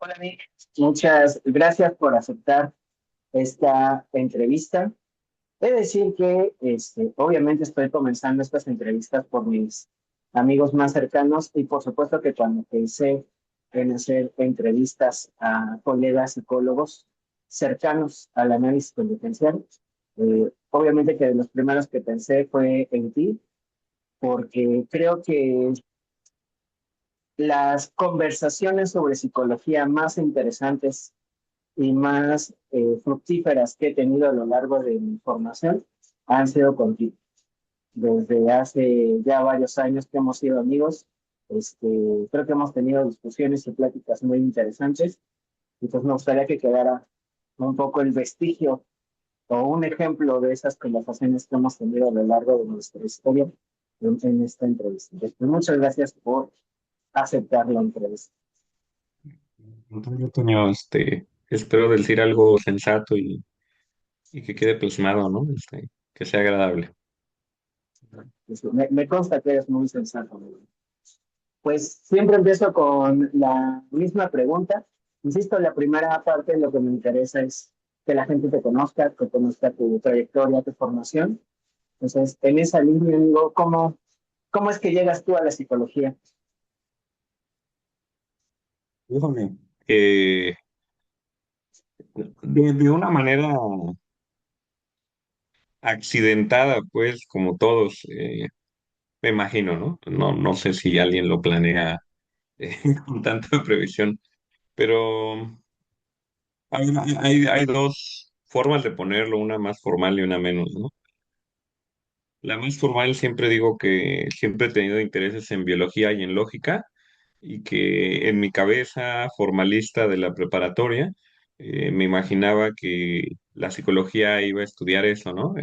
Hola, Nick. Muchas gracias por aceptar esta entrevista. He de decir que obviamente estoy comenzando estas entrevistas por mis amigos más cercanos y por supuesto que cuando pensé en hacer entrevistas a colegas psicólogos cercanos al análisis competencial, obviamente que de los primeros que pensé fue en ti, porque creo que las conversaciones sobre psicología más interesantes y más fructíferas que he tenido a lo largo de mi formación han sido contigo. Desde hace ya varios años que hemos sido amigos, creo que hemos tenido discusiones y pláticas muy interesantes y pues me gustaría que quedara un poco el vestigio o un ejemplo de esas conversaciones que hemos tenido a lo largo de nuestra historia en esta entrevista. Muchas gracias por aceptar la entrevista. Antonio, espero decir algo sensato y que quede plasmado, ¿no? Que sea agradable. Me consta que eres muy sensato. Pues siempre empiezo con la misma pregunta. Insisto, la primera parte lo que me interesa es que la gente te conozca, que conozca tu trayectoria, tu formación. Entonces, en esa línea, digo, ¿cómo es que llegas tú a la psicología? Híjole. Eh, de una manera accidentada, pues, como todos, me imagino, ¿no? No sé si alguien lo planea con tanta previsión, pero hay dos formas de ponerlo, una más formal y una menos, ¿no? La más formal siempre digo que siempre he tenido intereses en biología y en lógica y que en mi cabeza formalista de la preparatoria me imaginaba que la psicología iba a estudiar eso, ¿no?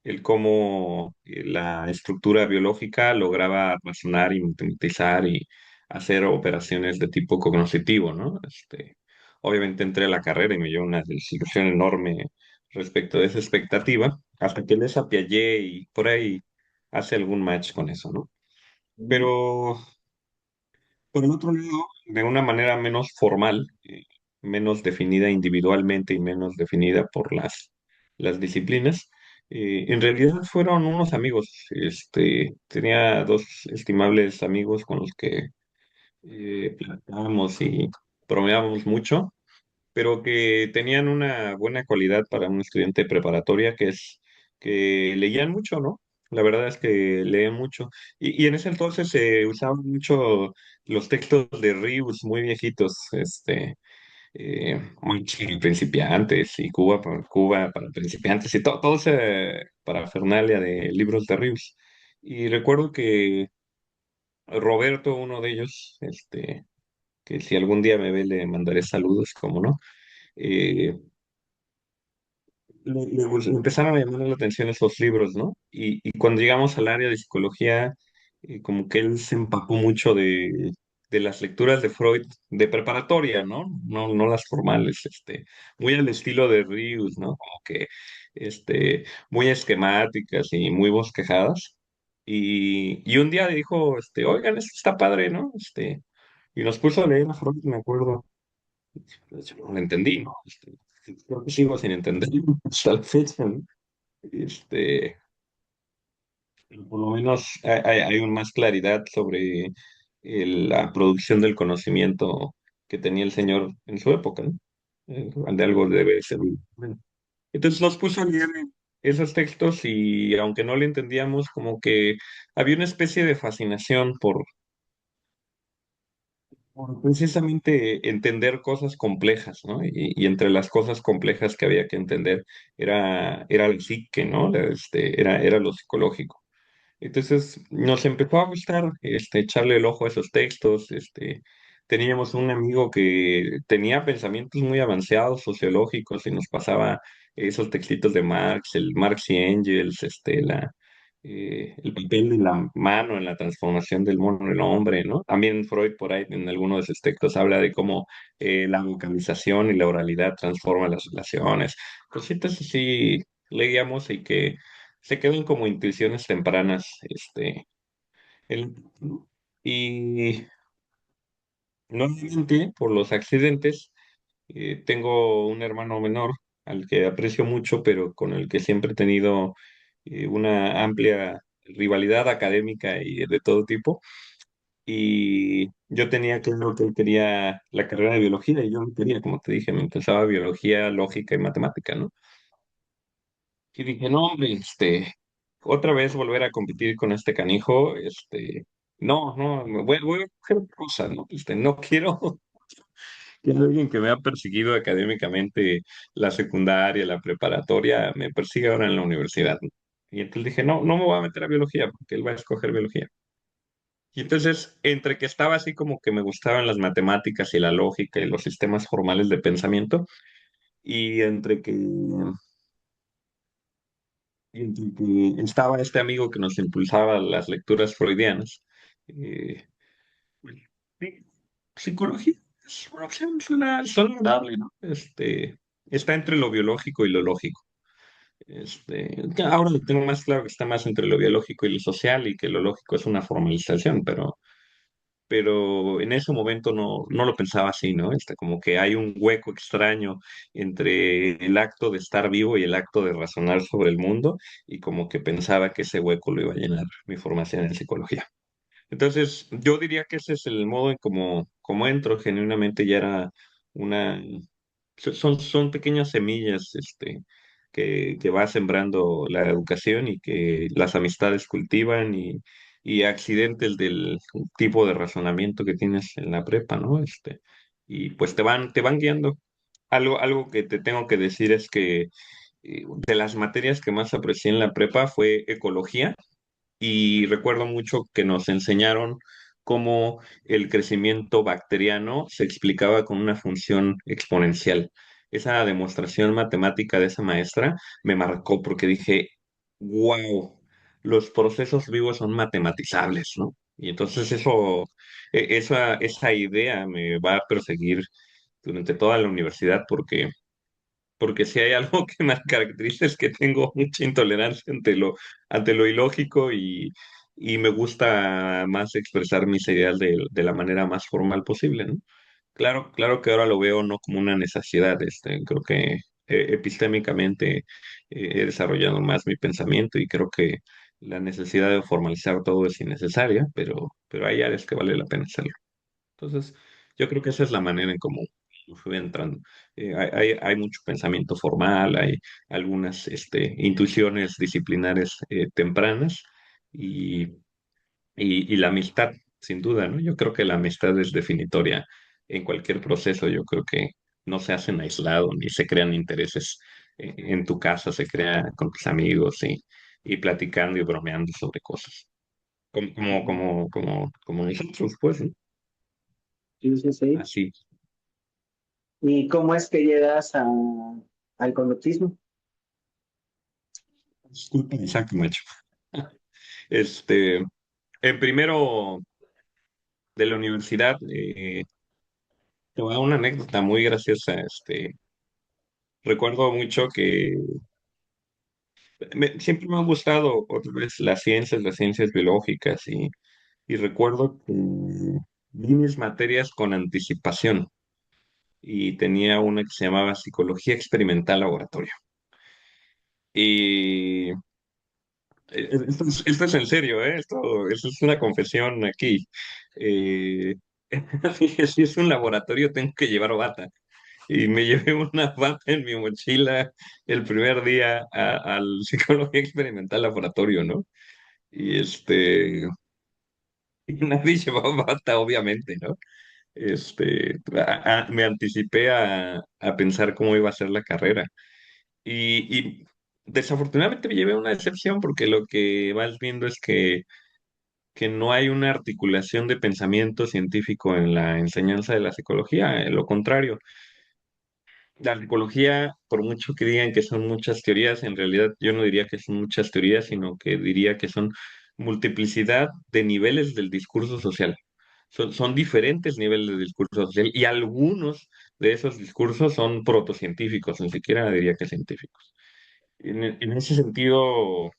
El cómo la estructura biológica lograba razonar y matematizar y hacer operaciones de tipo cognoscitivo, ¿no? Obviamente entré a la carrera y me llevó una desilusión enorme respecto de esa expectativa, hasta que lees a Piaget y por ahí hace algún match con eso, ¿no? Pero por el otro lado, de una manera menos formal, menos definida individualmente y menos definida por las disciplinas, en realidad fueron unos amigos. Tenía dos estimables amigos con los que platicábamos y bromeábamos mucho, pero que tenían una buena cualidad para un estudiante de preparatoria, que es que leían mucho, ¿no? La verdad es que leen mucho. Y en ese entonces se usaban mucho los textos de Rius, muy viejitos, muy para principiantes y Cuba para principiantes y todo ese parafernalia de libros de Rius. Y recuerdo que Roberto, uno de ellos, que si algún día me ve le mandaré saludos, como no, eh, le empezaron a llamar la atención esos libros, ¿no? Y cuando llegamos al área de psicología, como que él se empapó mucho de las lecturas de Freud de preparatoria, ¿no? No las formales, muy al estilo de Rius, ¿no? Como que, muy esquemáticas y muy bosquejadas. Y un día dijo, oigan, esto está padre, ¿no? Y nos puso a leer a Freud, me acuerdo. Yo no lo entendí, ¿no? Creo que sigo sin entender hasta la fecha, ¿no? Este, pero por lo menos hay más claridad sobre la producción del conocimiento que tenía el señor en su época, ¿no? De algo debe ser. Bueno. Entonces nos puso a leer esos textos y aunque no le entendíamos, como que había una especie de fascinación por precisamente entender cosas complejas, ¿no? Y entre las cosas complejas que había que entender era el psique, ¿no? Era lo psicológico. Entonces nos empezó a gustar echarle el ojo a esos textos. Teníamos un amigo que tenía pensamientos muy avanzados sociológicos y nos pasaba esos textitos de Marx, el Marx y Engels, el papel de la mano en la transformación del mono en el hombre, ¿no? También Freud por ahí en alguno de sus textos habla de cómo la vocalización y la oralidad transforman las relaciones. Cositas así leíamos y que se quedan como intuiciones tempranas, el- y nuevamente, por los accidentes, tengo un hermano menor al que aprecio mucho, pero con el que siempre he tenido una amplia rivalidad académica y de todo tipo. Y yo tenía claro que él quería la carrera de biología y yo no quería, como te dije, me interesaba biología, lógica y matemática, ¿no? Y dije, no, hombre, otra vez volver a competir con este canijo, no, no, voy a hacer otra cosa, ¿no? No quiero que alguien que me ha perseguido académicamente la secundaria, la preparatoria, me persigue ahora en la universidad, ¿no? Y entonces dije, no, no me voy a meter a biología porque él va a escoger biología. Y entonces, entre que estaba así como que me gustaban las matemáticas y la lógica y los sistemas formales de pensamiento, y entre que estaba este amigo que nos impulsaba las lecturas freudianas, eh, pues, sí, psicología es una opción, suena agradable, ¿no? Está entre lo biológico y lo lógico. Que ahora lo tengo más claro que está más entre lo biológico y lo social y que lo lógico es una formalización, pero en ese momento no lo pensaba así, ¿no? Como que hay un hueco extraño entre el acto de estar vivo y el acto de razonar sobre el mundo, y como que pensaba que ese hueco lo iba a llenar mi formación en psicología. Entonces, yo diría que ese es el modo en cómo entro, genuinamente ya era una, son pequeñas semillas, que va sembrando la educación y que las amistades cultivan y accidentes del tipo de razonamiento que tienes en la prepa, ¿no? Y pues te van guiando. Algo que te tengo que decir es que de las materias que más aprecié en la prepa fue ecología, y recuerdo mucho que nos enseñaron cómo el crecimiento bacteriano se explicaba con una función exponencial. Esa demostración matemática de esa maestra me marcó porque dije, wow, los procesos vivos son matematizables, ¿no? Y entonces esa idea me va a perseguir durante toda la universidad porque si hay algo que me caracteriza es que tengo mucha intolerancia ante lo ilógico, y me gusta más expresar mis ideas de la manera más formal posible, ¿no? Claro, claro que ahora lo veo no como una necesidad, creo que epistémicamente he desarrollado más mi pensamiento y creo que la necesidad de formalizar todo es innecesaria, pero hay áreas que vale la pena hacerlo. Entonces, yo creo que esa es la manera en cómo fui entrando. Hay mucho pensamiento formal, hay algunas intuiciones disciplinares tempranas, y, y la amistad, sin duda, ¿no? Yo creo que la amistad es definitoria en cualquier proceso. Yo creo que no se hacen aislados ni se crean intereses en tu casa, se crea con tus amigos y platicando y bromeando sobre cosas. Como nosotros, pues, ¿no? Sí, sí, sí. Así. ¿Y cómo es que llegas al conductismo? Disculpa, Isaac Macho. Este, en primero de la universidad, te voy a dar una anécdota muy graciosa. Recuerdo mucho que siempre me han gustado otra vez las ciencias biológicas, y recuerdo que vi mis materias con anticipación y tenía una que se llamaba Psicología Experimental Laboratorio. Y esto es en serio, ¿eh? Esto es una confesión aquí. Eh, Dije, si es un laboratorio, tengo que llevar bata. Y me llevé una bata en mi mochila el primer día al Psicología Experimental Laboratorio, ¿no? Y y nadie llevaba bata, obviamente, ¿no? Me anticipé a pensar cómo iba a ser la carrera. Y desafortunadamente me llevé una decepción porque lo que vas viendo es que no hay una articulación de pensamiento científico en la enseñanza de la psicología. Lo contrario, la psicología, por mucho que digan que son muchas teorías, en realidad yo no diría que son muchas teorías, sino que diría que son multiplicidad de niveles del discurso social. Son diferentes niveles de discurso social, y algunos de esos discursos son protocientíficos, ni siquiera diría que científicos. En ese sentido,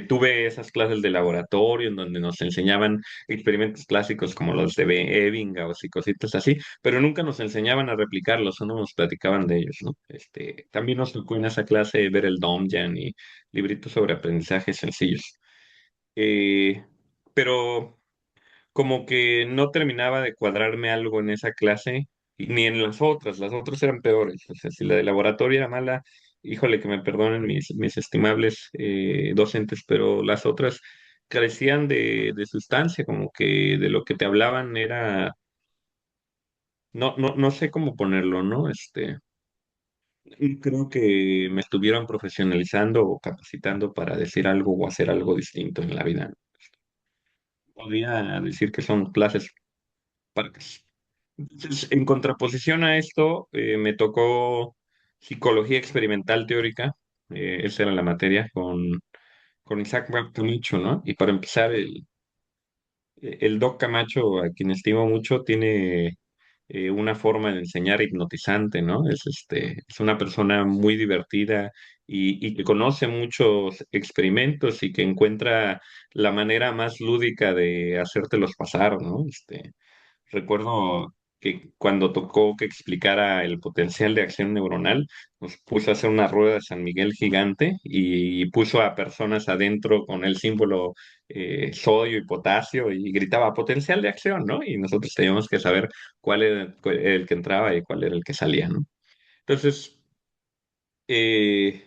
tuve esas clases de laboratorio en donde nos enseñaban experimentos clásicos como los de Ebbinghaus y cositas así, pero nunca nos enseñaban a replicarlos, solo nos platicaban de ellos, ¿no? También nos tocó en esa clase ver el Domjan y libritos sobre aprendizaje sencillos. Eh, pero como que no terminaba de cuadrarme algo en esa clase, ni en las otras eran peores. O sea, si la de laboratorio era mala, híjole, que me perdonen mis estimables docentes, pero las otras carecían de sustancia, como que de lo que te hablaban era, no sé cómo ponerlo, ¿no? Creo que me estuvieron profesionalizando o capacitando para decir algo o hacer algo distinto en la vida. Podría decir que son clases parcas. Entonces, en contraposición a esto, me tocó psicología experimental teórica, esa era la materia, con Isaac Camacho, ¿no? Y para empezar, el Doc Camacho, a quien estimo mucho, tiene una forma de enseñar hipnotizante, ¿no? Es una persona muy divertida y que conoce muchos experimentos y que encuentra la manera más lúdica de hacértelos pasar, ¿no? Recuerdo que cuando tocó que explicara el potencial de acción neuronal, nos puso a hacer una rueda de San Miguel gigante y puso a personas adentro con el símbolo sodio y potasio y gritaba potencial de acción, ¿no? Y nosotros teníamos que saber cuál era el que entraba y cuál era el que salía, ¿no? Entonces, eh,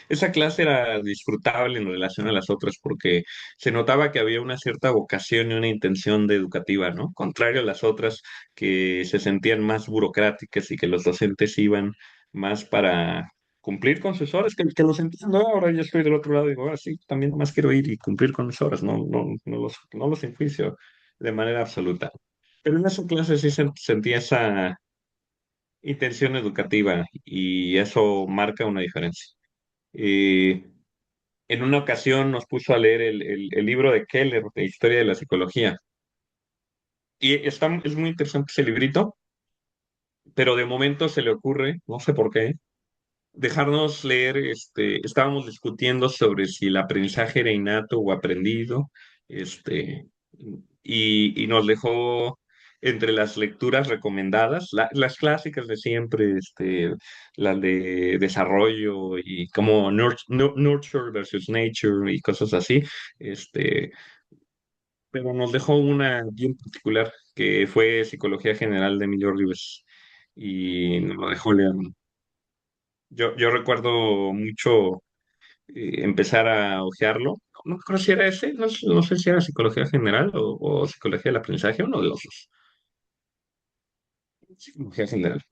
esa clase era disfrutable en relación a las otras porque se notaba que había una cierta vocación y una intención de educativa, ¿no? Contrario a las otras que se sentían más burocráticas y que los docentes iban más para cumplir con sus horas, que los entiendo, ahora yo estoy del otro lado y digo, ahora sí, también más quiero ir y cumplir con mis horas, no los enjuicio de manera absoluta. Pero en esa clase sí sentía esa intención educativa y eso marca una diferencia. Eh, en una ocasión nos puso a leer el libro de Keller, de Historia de la Psicología. Es muy interesante ese librito, pero de momento se le ocurre, no sé por qué, dejarnos leer, estábamos discutiendo sobre si el aprendizaje era innato o aprendido, este, y nos dejó entre las lecturas recomendadas, las clásicas de siempre, las de desarrollo y como nurture versus nature y cosas así, este, pero nos dejó una bien particular que fue Psicología General de Emilio Rivers y nos lo dejó leer. Yo recuerdo mucho empezar a hojearlo. No creo si era ese, no sé si era psicología general o psicología del aprendizaje, uno de los dos. Psicología general.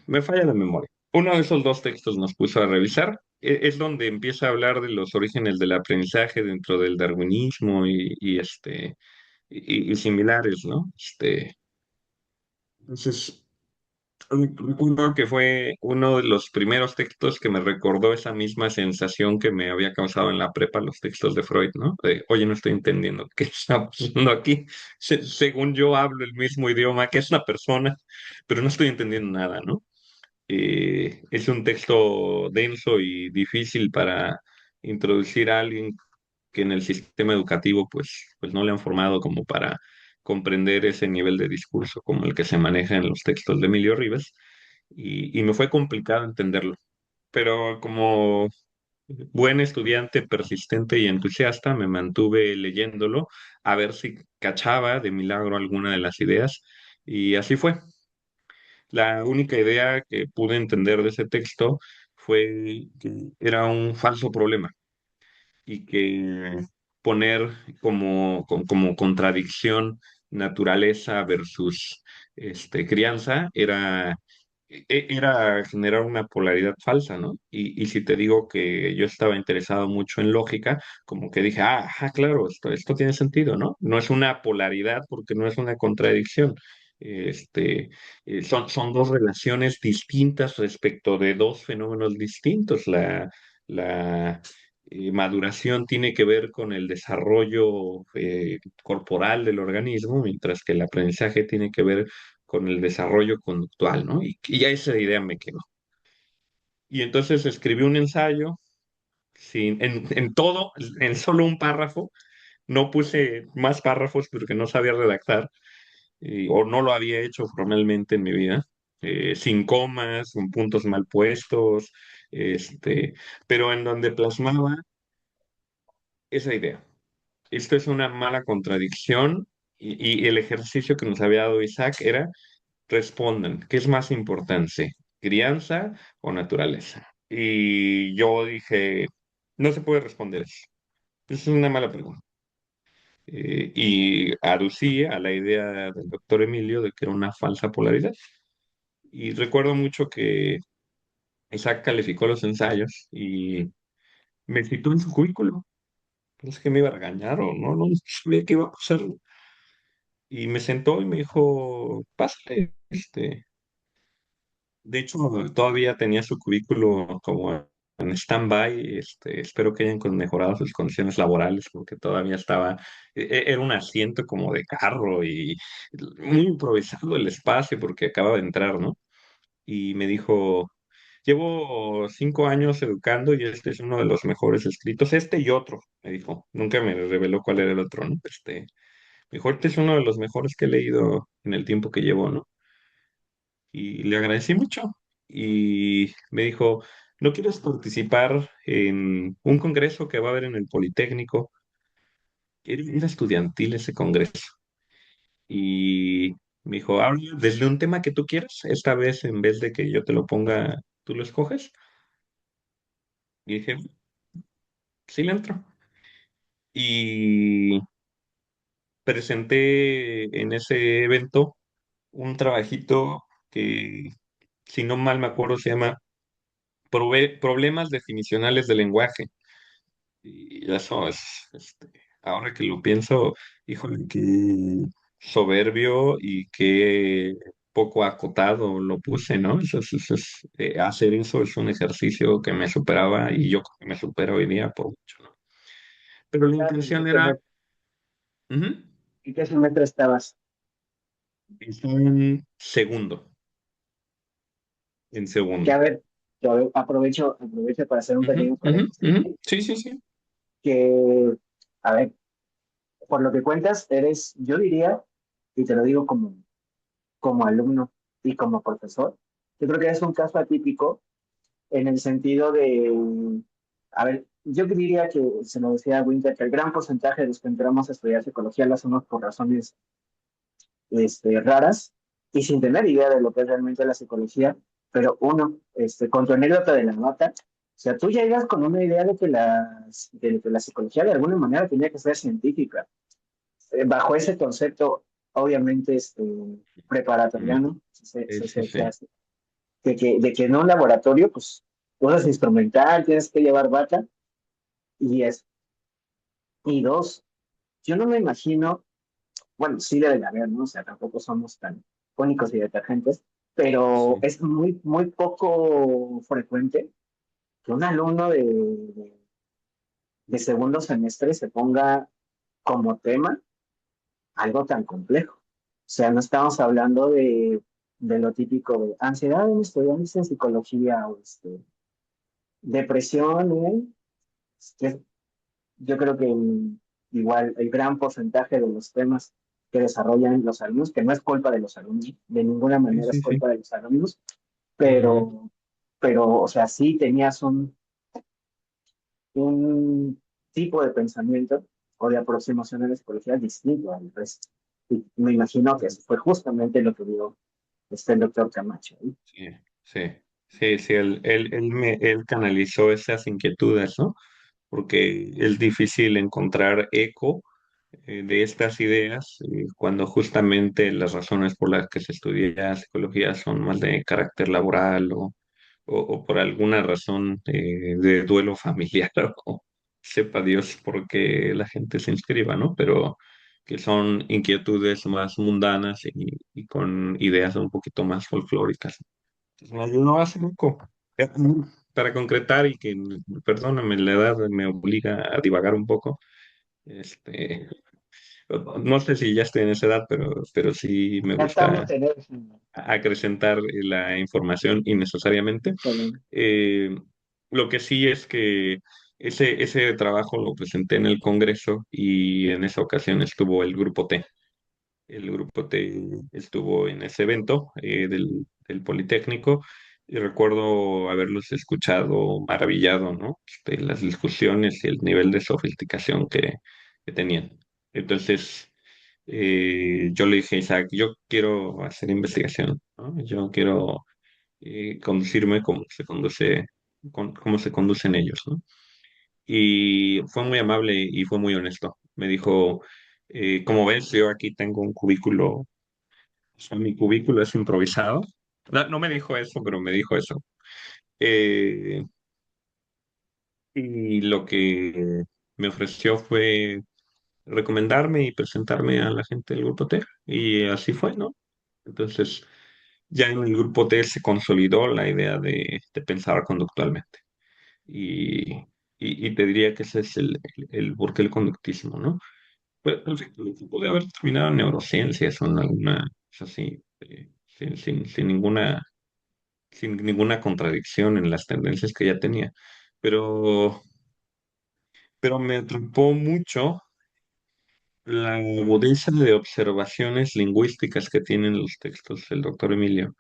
Me falla la memoria. Uno de esos dos textos nos puso a revisar. Es donde empieza a hablar de los orígenes del aprendizaje dentro del darwinismo y similares, ¿no? Entonces, recuerdo que fue uno de los primeros textos que me recordó esa misma sensación que me había causado en la prepa los textos de Freud, ¿no? Oye, no estoy entendiendo qué está pasando aquí. Según yo hablo el mismo idioma que es una persona, pero no estoy entendiendo nada, ¿no? Es un texto denso y difícil para introducir a alguien que en el sistema educativo pues no le han formado como para comprender ese nivel de discurso como el que se maneja en los textos de Emilio Rivas y me fue complicado entenderlo. Pero como buen estudiante persistente y entusiasta, me mantuve leyéndolo a ver si cachaba de milagro alguna de las ideas y así fue. La única idea que pude entender de ese texto fue que era un falso problema y que poner como contradicción naturaleza versus crianza era generar una polaridad falsa, ¿no? Y si te digo que yo estaba interesado mucho en lógica, como que dije, claro, esto tiene sentido, ¿no? No es una polaridad porque no es una contradicción. Este, son dos relaciones distintas respecto de dos fenómenos distintos. La maduración tiene que ver con el desarrollo corporal del organismo, mientras que el aprendizaje tiene que ver con el desarrollo conductual, ¿no? Y ya esa idea me quedó. Y entonces escribí un ensayo en todo, en solo un párrafo. No puse más párrafos porque no sabía redactar o no lo había hecho formalmente en mi vida, sin comas, con puntos mal puestos, pero en donde plasmaba esa idea. Esto es una mala contradicción y el ejercicio que nos había dado Isaac era respondan, ¿qué es más importante, crianza o naturaleza? Y yo dije, no se puede responder eso. Es una mala pregunta. Y aducí a la idea del doctor Emilio de que era una falsa polaridad. Y recuerdo mucho que Isaac calificó los ensayos y me citó en su cubículo. Pensé que me iba a regañar o no sabía qué iba a pasar. Y me sentó y me dijo, pásale. De hecho, todavía tenía su cubículo como en stand-by. Espero que hayan mejorado sus condiciones laborales porque todavía estaba, era un asiento como de carro y muy improvisado el espacio porque acaba de entrar, ¿no? Y me dijo, llevo 5 años educando y este es uno de los mejores escritos, este y otro, me dijo. Nunca me reveló cuál era el otro, ¿no? Mejor este es uno de los mejores que he leído en el tiempo que llevo, ¿no? Y le agradecí mucho. Y me dijo, ¿no quieres participar en un congreso que va a haber en el Politécnico? Era estudiantil ese congreso. Y me dijo, habla desde un tema que tú quieras. Esta vez, en vez de que yo te lo ponga, tú lo escoges. Y dije, sí, le entro. Y presenté en ese evento un trabajito que, si no mal me acuerdo, se llama Problemas definicionales del lenguaje. Y eso es, ahora que lo pienso, híjole, qué soberbio y qué poco acotado lo puse, ¿no? Hacer eso es un ejercicio que me superaba y yo creo que me supero hoy día por mucho, ¿no? Pero la ¿En intención era, ujú, qué semestre estabas? estaba en segundo, en Que segundo. a ver, aprovecho para hacer un Ujú, pequeño ujú, paréntesis. ujú. Sí, sí, sí. Que, a ver, por lo que cuentas, eres, yo diría, y te lo digo como alumno y como profesor, yo creo que es un caso atípico en el sentido de, a ver, yo diría que, se lo decía Winter, que el gran porcentaje de los que entramos a estudiar psicología lo hacemos por razones raras y sin tener idea de lo que es realmente la psicología, pero uno, con tu anécdota de la nota, o sea, tú llegas con una idea de que la psicología de alguna manera tenía que ser científica. Bajo ese concepto, obviamente, Mm, preparatoriano, sí, sí, se sí. hace, de que en un laboratorio, pues, usas instrumental, tienes que llevar bata, y es, y dos, yo no me imagino, bueno, sí debe de haber, ¿no? O sea, tampoco somos tan únicos y detergentes, pero Sí. es muy poco frecuente que un alumno de segundo semestre se ponga como tema algo tan complejo. O sea, no estamos hablando de lo típico de ansiedad en estudiantes en psicología o depresión, ¿eh? Que yo creo que igual el gran porcentaje de los temas que desarrollan los alumnos, que no es culpa de los alumnos, de ninguna Sí, manera es sí, sí. culpa de los alumnos, Ujú. pero, o sea, sí tenías un tipo de pensamiento o de aproximación a la psicología distinto al resto. Y me imagino que eso fue justamente lo que vio el doctor Camacho, ¿no? Sí, sí, sí, sí, él canalizó esas inquietudes, ¿no? Porque es difícil encontrar eco de estas ideas cuando justamente las razones por las que se estudia psicología son más de carácter laboral o por alguna razón de duelo familiar o sepa Dios por qué la gente se inscriba, ¿no? Pero que son inquietudes más mundanas y con ideas un poquito más folclóricas. Entonces, me ayudó hace poco para concretar y que, perdóname, la edad me obliga a divagar un poco. Este, no sé si ya estoy en esa edad, pero sí me Tratamos gusta de tener acrecentar la información innecesariamente. Eh, lo que sí es que ese trabajo lo presenté en el Congreso y en esa ocasión estuvo el Grupo T. El Grupo T estuvo en ese evento del Politécnico y recuerdo haberlos escuchado maravillado, ¿no? Las discusiones y el nivel de sofisticación que tenían. Entonces, yo le dije a Isaac, yo quiero hacer investigación, ¿no? Yo quiero conducirme como se conduce, cómo se conducen ellos, ¿no? Y fue muy amable y fue muy honesto. Me dijo, como ves, yo aquí tengo un cubículo, o sea, mi cubículo es improvisado. No, no me dijo eso, pero me dijo eso. Eh, y lo que me ofreció fue recomendarme y presentarme a la gente del grupo T. Y así fue, ¿no? Entonces, ya en el grupo T se consolidó la idea de pensar conductualmente. Y, y te diría que ese es el por qué el conductismo, ¿no? Pues, pude haber terminado en neurociencias o en alguna, es así, sin ninguna contradicción en las tendencias que ya tenía. Pero, pero me atrapó mucho la agudeza de observaciones lingüísticas que tienen los textos del doctor Emilio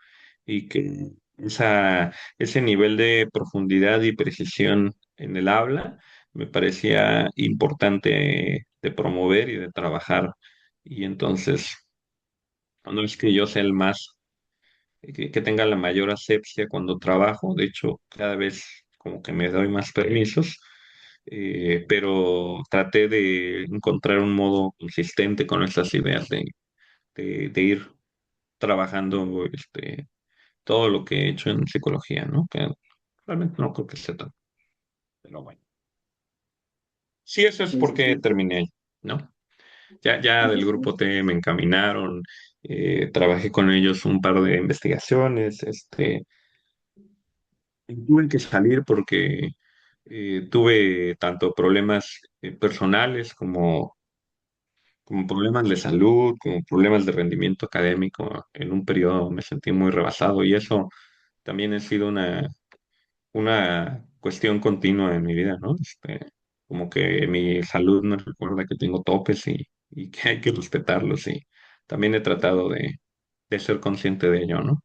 y que ese nivel de profundidad y precisión en el habla me parecía importante de promover y de trabajar. Y entonces, no es que yo sea el más, que tenga la mayor asepsia cuando trabajo, de hecho, cada vez como que me doy más permisos, pero traté de encontrar un modo consistente con estas ideas de ir trabajando todo lo que he hecho en psicología, ¿no? Que realmente no creo que sea tanto, pero bueno. Sí, eso es Sí, sí, porque sí. terminé ahí, ¿no? Ya del grupo T me encaminaron, trabajé con ellos un par de investigaciones, tuve que salir porque tuve tanto problemas personales como problemas de salud, como problemas de rendimiento académico. En un periodo me sentí muy rebasado y eso también ha sido una cuestión continua en mi vida, ¿no? Como que mi salud me recuerda que tengo topes y que hay que respetarlos y también he tratado de ser consciente de ello, ¿no?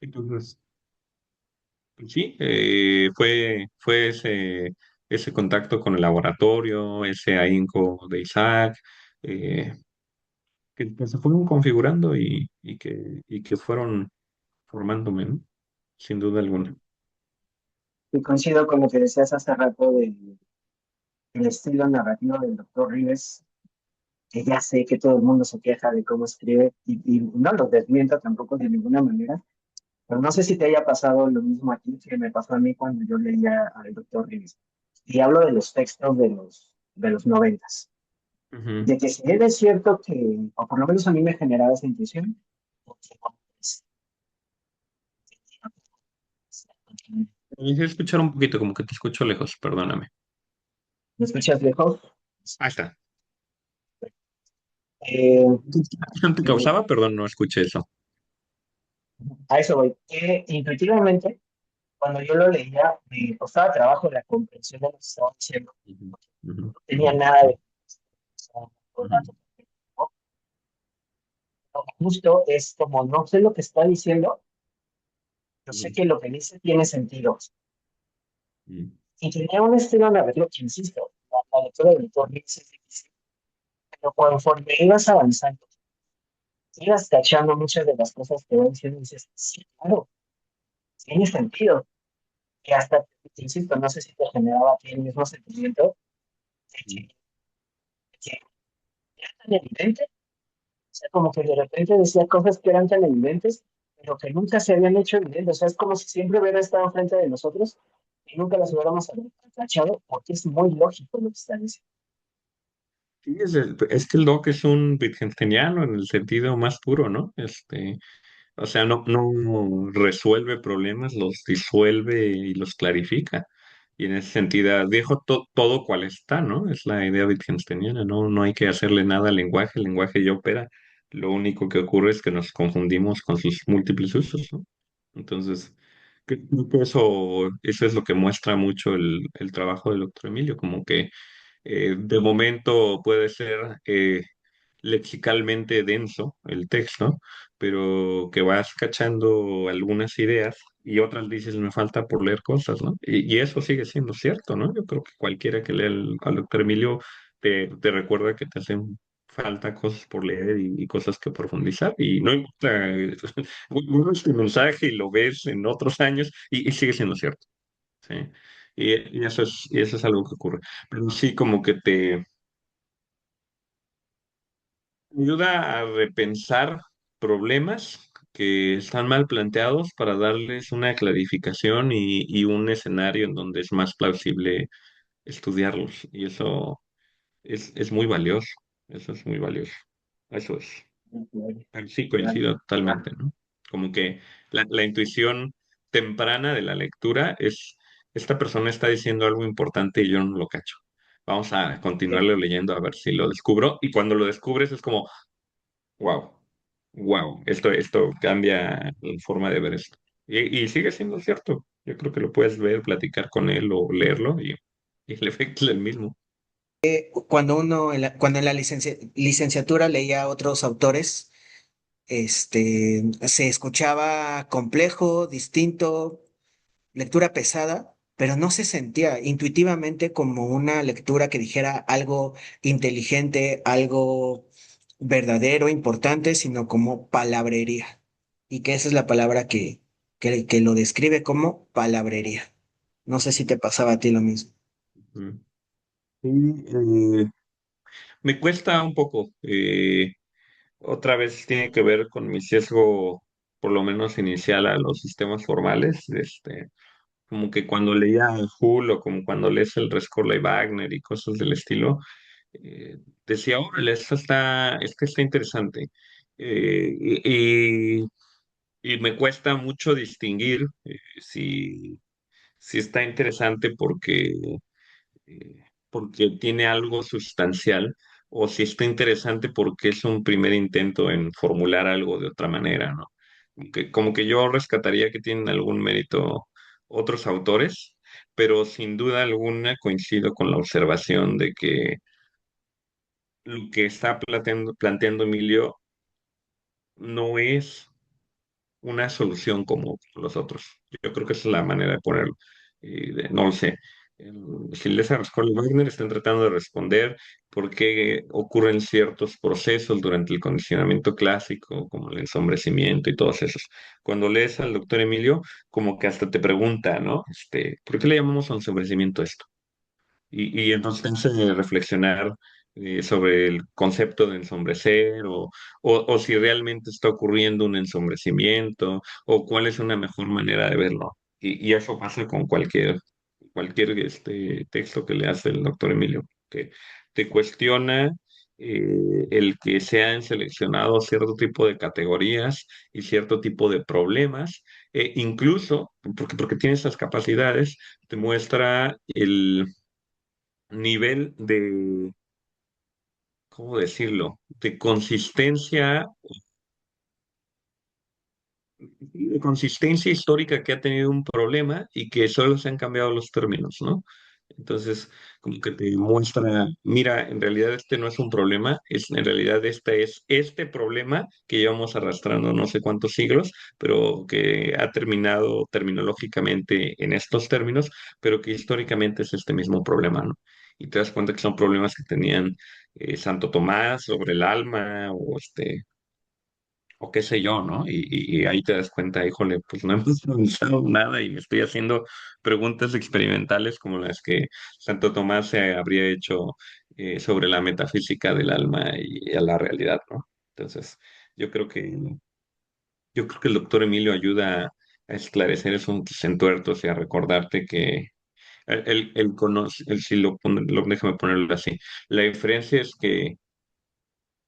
Entonces, pues sí, fue ese contacto con el laboratorio, ese ahínco de Isaac, eh, que se fueron configurando y que fueron formándome, ¿no? Sin duda alguna. Y coincido con lo que decías hace rato del el estilo narrativo del doctor Rives, que ya sé que todo el mundo se queja de cómo escribe y no lo desmiento tampoco de ninguna manera, pero no sé si te haya pasado lo mismo a ti que me pasó a mí cuando yo leía al doctor Rives. Y hablo de los textos de los 90s. Ujú. De que si bien es cierto que, o por lo menos a mí me generaba esa intuición, Me hice escuchar un poquito, como que te escucho lejos, perdóname. ¿me escuchas lejos? Ahí está. Eh, ¿Qué sensación te eh, causaba? Perdón, no escuché eso. a eso voy, que intuitivamente, cuando yo lo leía, me costaba trabajo la comprensión de lo que estaba diciendo. Ujú, ujú, No tenía ujú, nada de ujú, ¿no? Justo es como no sé lo que está diciendo, yo sé ujú, que lo que dice tiene sentido. ujú, Y tenía un estilo narrativo que, insisto, la lectura del doctor Hicks es difícil, pero conforme ibas avanzando, ibas cachando muchas de las cosas que va diciendo y dices, sí, claro, tiene sentido. Y hasta, insisto, no sé si te generaba a ti el mismo sentimiento de ujú. que era tan evidente, o sea, como que de repente decía cosas que eran tan evidentes, pero que nunca se habían hecho evidentes. O sea, es como si siempre hubiera estado enfrente de nosotros y nunca las hubiéramos cachado, porque es muy lógico lo que está diciendo. Sí, es que el Doc es un Wittgensteiniano en el sentido más puro, ¿no? O sea, no resuelve problemas, los disuelve y los clarifica. Y en ese sentido, dejo todo cual está, ¿no? Es la idea wittgensteiniana, no hay que hacerle nada al lenguaje, el lenguaje ya opera. Lo único que ocurre es que nos confundimos con sus múltiples usos, ¿no? Entonces, Creo que eso es lo que muestra mucho el trabajo del doctor Emilio, como que de momento puede ser lexicalmente denso el texto, pero que vas cachando algunas ideas y otras dices, me falta por leer cosas, ¿no? Y eso sigue siendo cierto, ¿no? Yo creo que cualquiera que lea al doctor Emilio te recuerda que te hacen falta cosas por leer y cosas que profundizar. Y no importa, uno este mensaje y lo ves en otros años y sigue siendo cierto, ¿sí? Y eso es algo que ocurre. Pero sí como que te ayuda a repensar problemas que están mal planteados para darles una clarificación y un escenario en donde es más plausible estudiarlos. Y eso es muy valioso. Eso es muy valioso. Eso es. Pero sí, coincido totalmente, ¿no? Como que la intuición temprana de la lectura es, esta persona está diciendo algo importante y yo no lo cacho. Vamos a continuarlo leyendo a ver si lo descubro. Y cuando lo descubres es como, wow, wow, esto cambia la forma de ver esto. Y sigue siendo cierto. Yo creo que lo puedes ver, platicar con él o leerlo y el efecto es el mismo. Cuando en la licenciatura leía a otros autores, se escuchaba complejo, distinto, lectura pesada, pero no se sentía intuitivamente como una lectura que dijera algo inteligente, algo verdadero, importante, sino como palabrería. Y que esa es la palabra que lo describe como palabrería. No sé si te pasaba a ti lo mismo. Mm. Sí, me cuesta un poco. Otra vez tiene que ver con mi sesgo, por lo menos inicial, a los sistemas formales. Como que cuando leía Hull o como cuando lees el Rescorla y Wagner y cosas del estilo, decía, órale, esto está interesante. Y me cuesta mucho distinguir si está interesante porque tiene algo sustancial o si está interesante porque es un primer intento en formular algo de otra manera, ¿no? Como que yo rescataría que tienen algún mérito otros autores, pero sin duda alguna coincido con la observación de que lo que está planteando Emilio no es una solución como los otros. Yo creo que esa es la manera de ponerlo. No lo sé. Silvestre Rascón y Wagner están tratando de responder por qué ocurren ciertos procesos durante el condicionamiento clásico, como el ensombrecimiento y todos esos. Cuando lees al doctor Emilio, como que hasta te pregunta, ¿no? ¿Por qué le llamamos ensombrecimiento a esto? Y entonces te hace reflexionar sobre el concepto de ensombrecer o si realmente está ocurriendo un ensombrecimiento o cuál es una mejor manera de verlo. Y eso pasa con cualquier texto que le hace el doctor Emilio, que te cuestiona el que se han seleccionado cierto tipo de categorías y cierto tipo de problemas, incluso porque tiene esas capacidades, te muestra el nivel ¿cómo decirlo? De consistencia histórica que ha tenido un problema y que solo se han cambiado los términos, ¿no? Entonces, como que te muestra, mira, en realidad este no es un problema, en realidad este es este problema que llevamos arrastrando no sé cuántos siglos, pero que ha terminado terminológicamente en estos términos, pero que históricamente es este mismo problema, ¿no? Y te das cuenta que son problemas que tenían Santo Tomás sobre el alma o qué sé yo, ¿no? Y ahí te das cuenta, híjole, pues no hemos avanzado nada y me estoy haciendo preguntas experimentales como las que Santo Tomás se habría hecho sobre la metafísica del alma y a la realidad, ¿no? Entonces, yo creo que, yo creo que el doctor Emilio ayuda a esclarecer esos entuertos y a recordarte que si déjame ponerlo así, la diferencia es que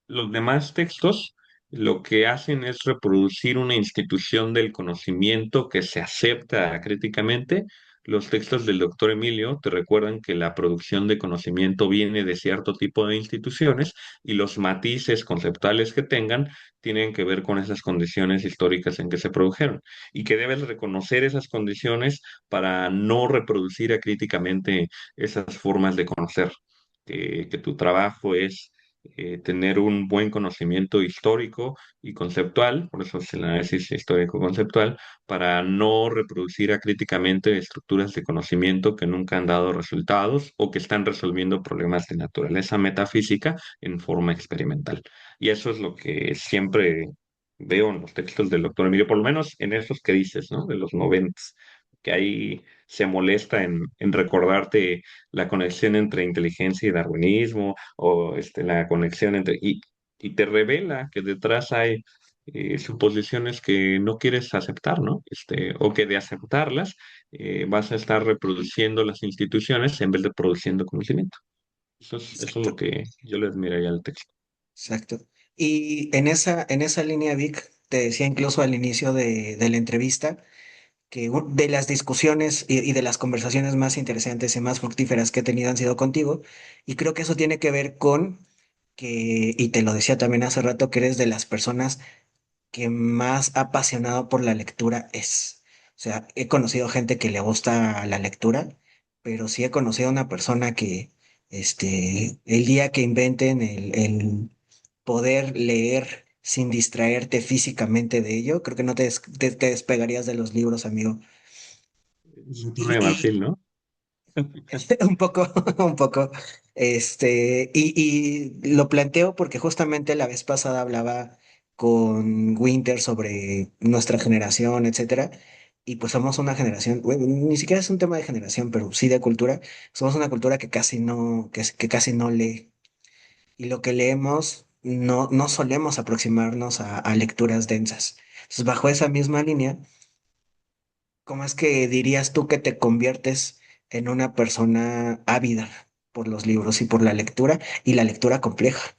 los demás textos lo que hacen es reproducir una institución del conocimiento que se acepta críticamente. los textos del doctor Emilio te recuerdan que la producción de conocimiento viene de cierto tipo de instituciones y los matices conceptuales que tengan tienen que ver con esas condiciones históricas en que se produjeron y que debes reconocer esas condiciones para no reproducir acríticamente esas formas de conocer, que tu trabajo es tener un buen conocimiento histórico y conceptual, por eso es el análisis histórico-conceptual, para no reproducir acríticamente estructuras de conocimiento que nunca han dado resultados o que están resolviendo problemas de naturaleza metafísica en forma experimental. Y eso es lo que siempre veo en los textos del doctor Emilio, por lo menos en esos que dices, ¿no? De los 90, que ahí se molesta en recordarte la conexión entre inteligencia y darwinismo, o la conexión entre... Y te revela que detrás hay suposiciones que no quieres aceptar, ¿no? O que de aceptarlas vas a estar reproduciendo las instituciones en vez de produciendo conocimiento. Eso es lo Exacto, que yo le admiraría al texto. exacto. Y en esa línea, Vic, te decía incluso al inicio de la entrevista que de las discusiones y de las conversaciones más interesantes y más fructíferas que he tenido han sido contigo. Y creo que eso tiene que ver con que, y te lo decía también hace rato, que eres de las personas que más apasionado por la lectura es. O sea, he conocido gente que le gusta la lectura, pero sí he conocido a una persona que, el día que inventen el poder leer sin distraerte físicamente de ello, creo que no te despegarías de los libros, amigo. Es un torre de Y, marfil, ¿no? un poco, un poco. Y lo planteo porque justamente la vez pasada hablaba con Winter sobre nuestra generación, etcétera. Y pues somos una generación, bueno, ni siquiera es un tema de generación, pero sí de cultura. Somos una cultura que que casi no lee. Y lo que leemos no solemos aproximarnos a lecturas densas. Entonces, bajo esa misma línea, ¿cómo es que dirías tú que te conviertes en una persona ávida por los libros y por la lectura y la lectura compleja?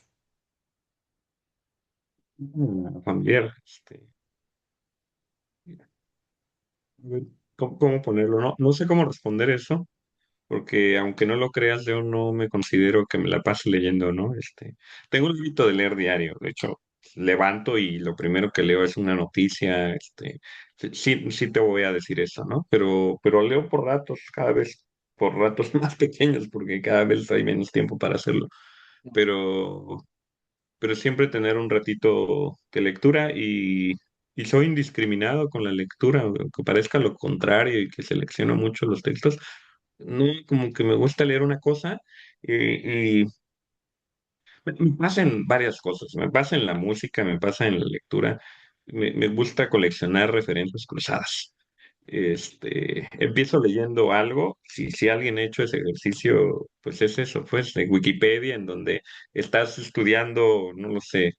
Familiar. A ver, ¿cómo ponerlo? No sé cómo responder eso, porque aunque no lo creas, yo no me considero que me la pase leyendo, ¿no? Tengo el hábito de leer diario, de hecho, levanto y lo primero que leo es una noticia, sí te voy a decir eso, ¿no? Pero leo por ratos, cada vez por ratos más pequeños, porque cada vez hay menos tiempo para hacerlo, pero, pero siempre tener un ratito de lectura y soy indiscriminado con la lectura, aunque parezca lo contrario y que selecciono mucho los textos, no, como que me gusta leer una cosa y me pasa en varias cosas, me pasa en la música, me pasa en la lectura, me gusta coleccionar referencias cruzadas. Empiezo leyendo algo, si alguien ha hecho ese ejercicio, pues es eso, pues de Wikipedia, en donde estás estudiando, no lo sé,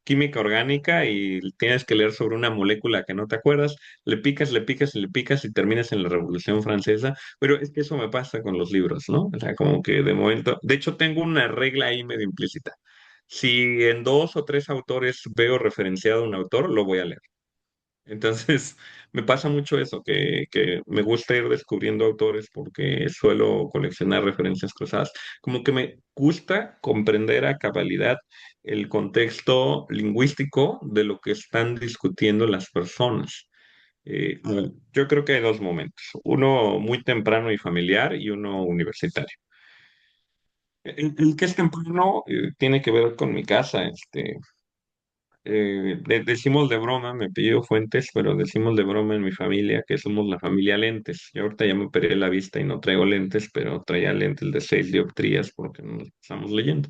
química orgánica y tienes que leer sobre una molécula que no te acuerdas, le picas, le picas y le picas y terminas en la Revolución Francesa, pero es que eso me pasa con los libros, ¿no? O sea, como que de momento, de hecho tengo una regla ahí medio implícita. Si en dos o tres autores veo referenciado un autor, lo voy a leer. Entonces, me pasa mucho eso, que me gusta ir descubriendo autores porque suelo coleccionar referencias cruzadas. Como que me gusta comprender a cabalidad el contexto lingüístico de lo que están discutiendo las personas. Bueno, yo creo que hay dos momentos, uno muy temprano y familiar y uno universitario. El que es temprano tiene que ver con mi casa. Decimos de broma, me pidió Fuentes, pero decimos de broma en mi familia que somos la familia lentes. Yo ahorita ya me operé la vista y no traigo lentes, pero traía lentes de 6 dioptrías porque no nos estamos leyendo.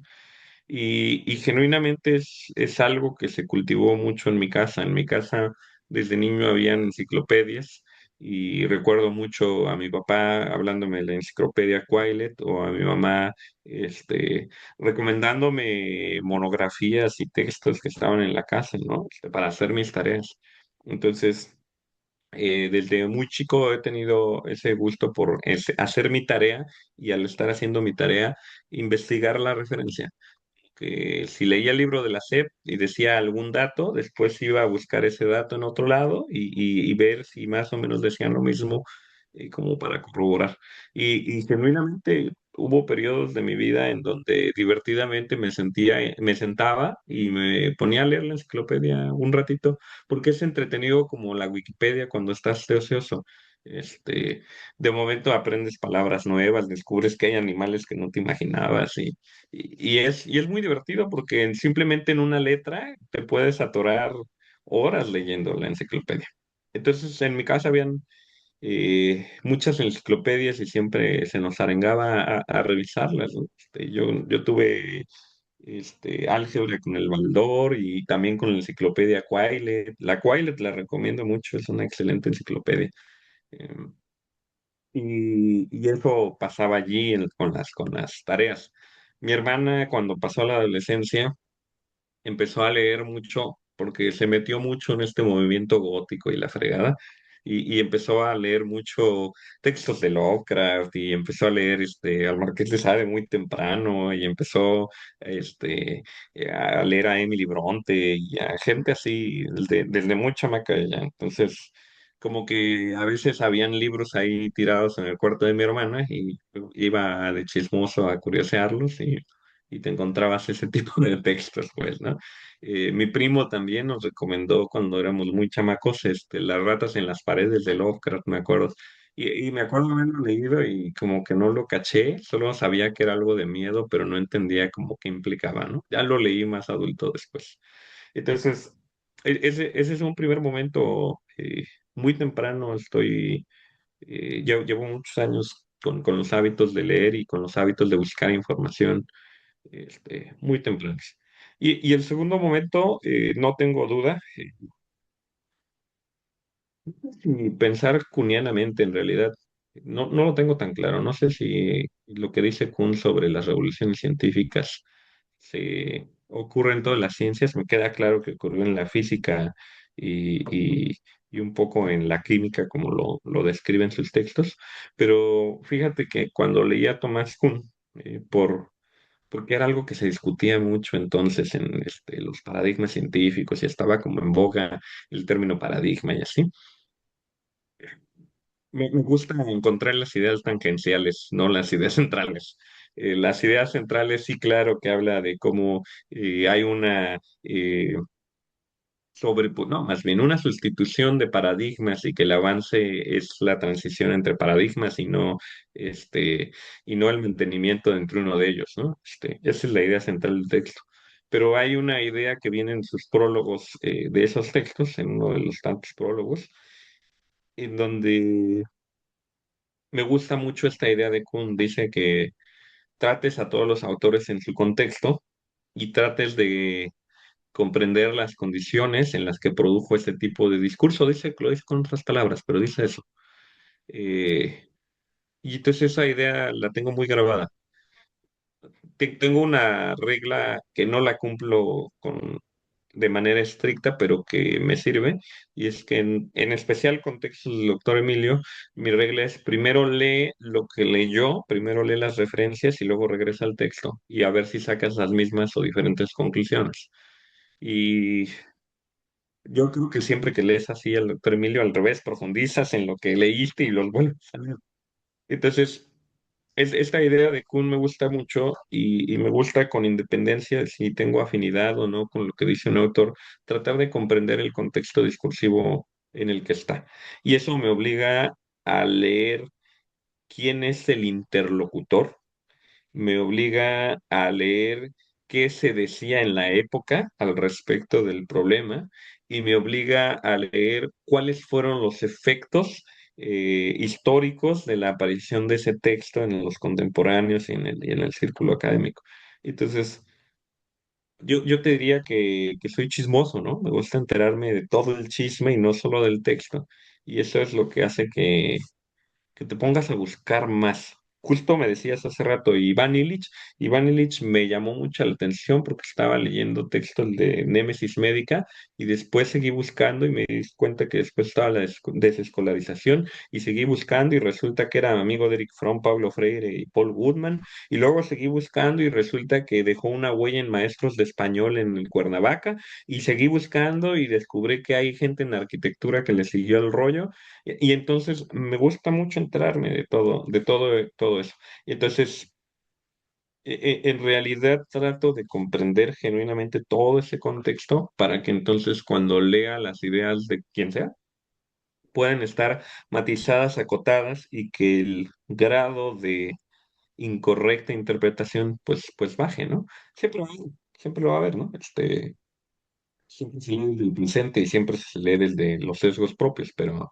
Y genuinamente es algo que se cultivó mucho en mi casa. En mi casa desde niño habían enciclopedias y recuerdo mucho a mi papá hablándome de la enciclopedia Quaillet o a mi mamá recomendándome monografías y textos que estaban en la casa, ¿no? Para hacer mis tareas. Entonces, desde muy chico he tenido ese gusto por hacer mi tarea y al estar haciendo mi tarea, investigar la referencia que si leía el libro de la SEP y decía algún dato, después iba a buscar ese dato en otro lado y ver si más o menos decían lo mismo como para corroborar. Y genuinamente hubo periodos de mi vida en donde divertidamente me sentaba y me ponía a leer la enciclopedia un ratito, porque es entretenido como la Wikipedia cuando estás de ocioso. Este, de momento aprendes palabras nuevas, descubres que hay animales que no te imaginabas y es muy divertido porque simplemente en una letra te puedes atorar horas leyendo la enciclopedia. Entonces, en mi casa habían muchas enciclopedias y siempre se nos arengaba a revisarlas, ¿no? Yo tuve álgebra con el Baldor y también con la enciclopedia Quaile. La Quaile la recomiendo mucho, es una excelente enciclopedia. Em, y eso pasaba allí con las tareas. Mi hermana, cuando pasó a la adolescencia, empezó a leer mucho porque se metió mucho en este movimiento gótico y la fregada. Y empezó a leer mucho textos de Lovecraft y empezó a leer al Marqués de Sade muy temprano y empezó este, a leer a Emily Bronte y a gente así desde muy chamaca ella. Entonces, como que a veces habían libros ahí tirados en el cuarto de mi hermana y iba de chismoso a curiosearlos y te encontrabas ese tipo de textos, pues, ¿no? Mi primo también nos recomendó cuando éramos muy chamacos, Las ratas en las paredes de Lovecraft, me acuerdo. Y me acuerdo haberlo leído y como que no lo caché, solo sabía que era algo de miedo, pero no entendía como qué implicaba, ¿no? Ya lo leí más adulto después. Entonces, ese es un primer momento muy temprano, llevo muchos años con los hábitos de leer y con los hábitos de buscar información muy tempranos. Y el segundo momento, no tengo duda, y pensar cunianamente en realidad, no lo tengo tan claro. No sé si lo que dice Kuhn sobre las revoluciones científicas se ocurre en todas las ciencias. Me queda claro que ocurrió en la física y un poco en la química, como lo describen sus textos. Pero fíjate que cuando leía a Tomás Kuhn, porque era algo que se discutía mucho entonces en los paradigmas científicos y estaba como en boga el término paradigma y así. Me gusta encontrar las ideas tangenciales, no las ideas centrales. Las ideas centrales sí, claro, que habla de cómo hay una no, más bien una sustitución de paradigmas y que el avance es la transición entre paradigmas y no el mantenimiento entre uno de ellos, ¿no? Esa es la idea central del texto. Pero hay una idea que viene en sus prólogos de esos textos, en uno de los tantos prólogos, en donde me gusta mucho esta idea de Kuhn. Dice que trates a todos los autores en su contexto y trates de comprender las condiciones en las que produjo este tipo de discurso. Dice que lo dice con otras palabras, pero dice eso. Eh, y entonces esa idea la tengo muy grabada. Tengo una regla que no la cumplo de manera estricta, pero que me sirve, y es que en especial con textos del doctor Emilio, mi regla es primero lee lo que leyó, primero lee las referencias y luego regresa al texto y a ver si sacas las mismas o diferentes conclusiones. Y yo creo que siempre que lees así al doctor Emilio, al revés, profundizas en lo que leíste y los vuelves a leer. Entonces, esta idea de Kuhn me gusta mucho y me gusta con independencia de si tengo afinidad o no con lo que dice un autor, tratar de comprender el contexto discursivo en el que está. Y eso me obliga a leer quién es el interlocutor, me obliga a leer qué se decía en la época al respecto del problema y me obliga a leer cuáles fueron los efectos históricos de la aparición de ese texto en los contemporáneos y en el círculo académico. Entonces, yo te diría que soy chismoso, ¿no? Me gusta enterarme de todo el chisme y no solo del texto. Y eso es lo que hace que te pongas a buscar más. justo me decías hace rato, Iván Illich me llamó mucho la atención porque estaba leyendo textos de Némesis Médica y después seguí buscando y me di cuenta que después estaba la desescolarización y seguí buscando y resulta que era amigo de Eric Fromm, Pablo Freire y Paul Goodman y luego seguí buscando y resulta que dejó una huella en maestros de español en el Cuernavaca y seguí buscando y descubrí que hay gente en arquitectura que le siguió el rollo y entonces me gusta mucho enterarme todo eso. Y entonces, en realidad trato de comprender genuinamente todo ese contexto para que entonces cuando lea las ideas de quien sea, puedan estar matizadas, acotadas y que el grado de incorrecta interpretación pues baje, ¿no? Siempre, siempre lo va a haber, ¿no? Siempre se lee desde el presente y siempre se lee desde los sesgos propios, pero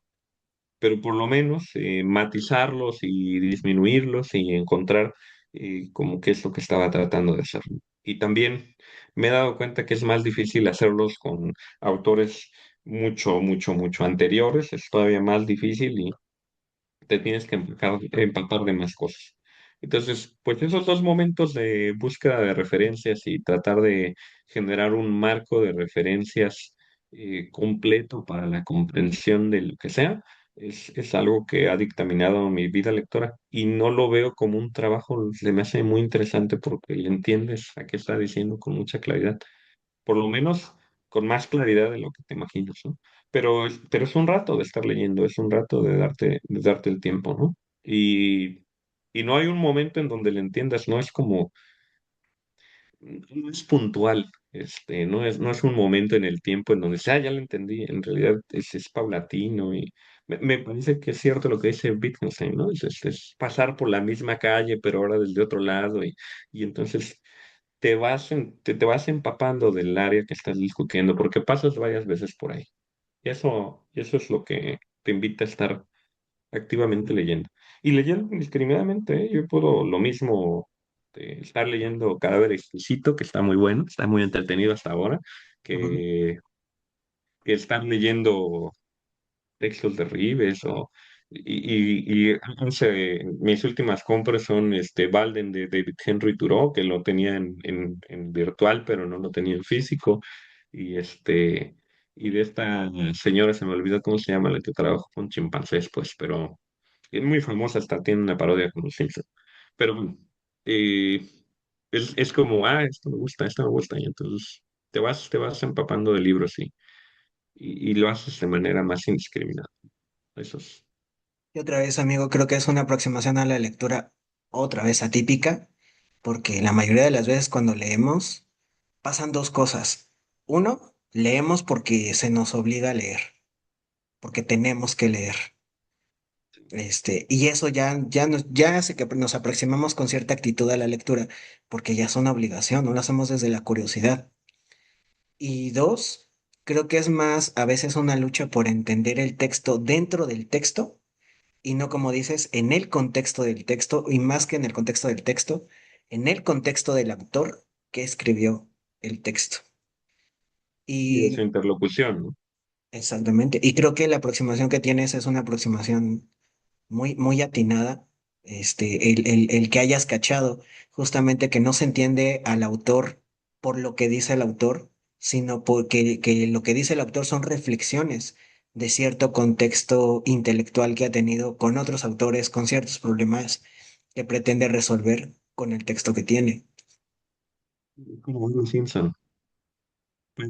por lo menos matizarlos y disminuirlos y encontrar como qué es lo que estaba tratando de hacer. Y también me he dado cuenta que es más difícil hacerlos con autores mucho anteriores, es todavía más difícil y te tienes que empapar de más cosas. Entonces, pues esos dos momentos de búsqueda de referencias y tratar de generar un marco de referencias completo para la comprensión de lo que sea, es algo que ha dictaminado mi vida lectora y no lo veo como un trabajo, se me hace muy interesante porque le entiendes a qué está diciendo con mucha claridad, por lo menos con más claridad de lo que te imaginas, ¿no? Pero es un rato de estar leyendo, es un rato de darte el tiempo, ¿no? Y no hay un momento en donde le entiendas, no es como, no es puntual, no es un momento en el tiempo en donde, ya lo entendí, en realidad es paulatino y me parece que es cierto lo que dice Wittgenstein, ¿no? Es pasar por la misma calle, pero ahora desde otro lado y entonces te vas empapando del área que estás discutiendo porque pasas varias veces por ahí. Y eso es lo que te invita a estar activamente leyendo. Y leyendo indiscriminadamente, ¿eh? Yo puedo lo mismo estar leyendo Cadáver Exquisito, que está muy bueno, está muy entretenido hasta ahora, Ujú. que, que estar leyendo textos de Rives no sé, mis últimas compras son Walden de David Henry Thoreau, que lo tenía en virtual, pero no lo tenía en físico, y y de esta señora, se me olvidó cómo se llama, la que trabaja con chimpancés, pues, pero es muy famosa, hasta tiene una parodia con los Simpsons. Pero bueno, eh, es como, esto me gusta, y entonces te vas empapando de libros y lo haces de manera más indiscriminada. Eso es. Y otra vez, amigo, creo que es una aproximación a la lectura otra vez atípica, porque la mayoría de las veces cuando leemos pasan dos cosas. Uno, leemos porque se nos obliga a leer, porque tenemos que leer. Y eso ya hace que nos aproximamos con cierta actitud a la lectura, porque ya es una obligación, no lo hacemos desde la curiosidad. Y dos, creo que es más a veces una lucha por entender el texto dentro del texto y no como dices, en el contexto del texto, y más que en el contexto del texto, en el contexto del autor que escribió el texto. Y de su Y interlocución, ¿no? exactamente, y creo que la aproximación que tienes es una aproximación muy atinada, el que hayas cachado justamente que no se entiende al autor por lo que dice el autor, sino porque que lo que dice el autor son reflexiones de cierto contexto intelectual que ha tenido con otros autores, con ciertos problemas que pretende resolver con el texto que tiene. Como Homero Simpson.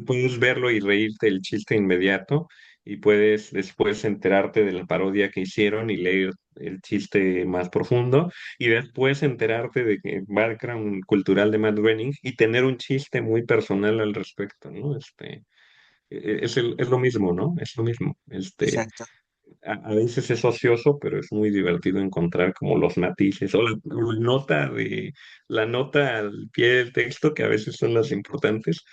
Puedes verlo y reírte del chiste inmediato y puedes después enterarte de la parodia que hicieron y leer el chiste más profundo y después enterarte de que background cultural de Matt Groening y tener un chiste muy personal al respecto, ¿no? Es lo mismo, ¿no? Es lo mismo. Exacto, A veces es ocioso, pero es muy divertido encontrar como los matices o la nota al pie del texto, que a veces son las importantes,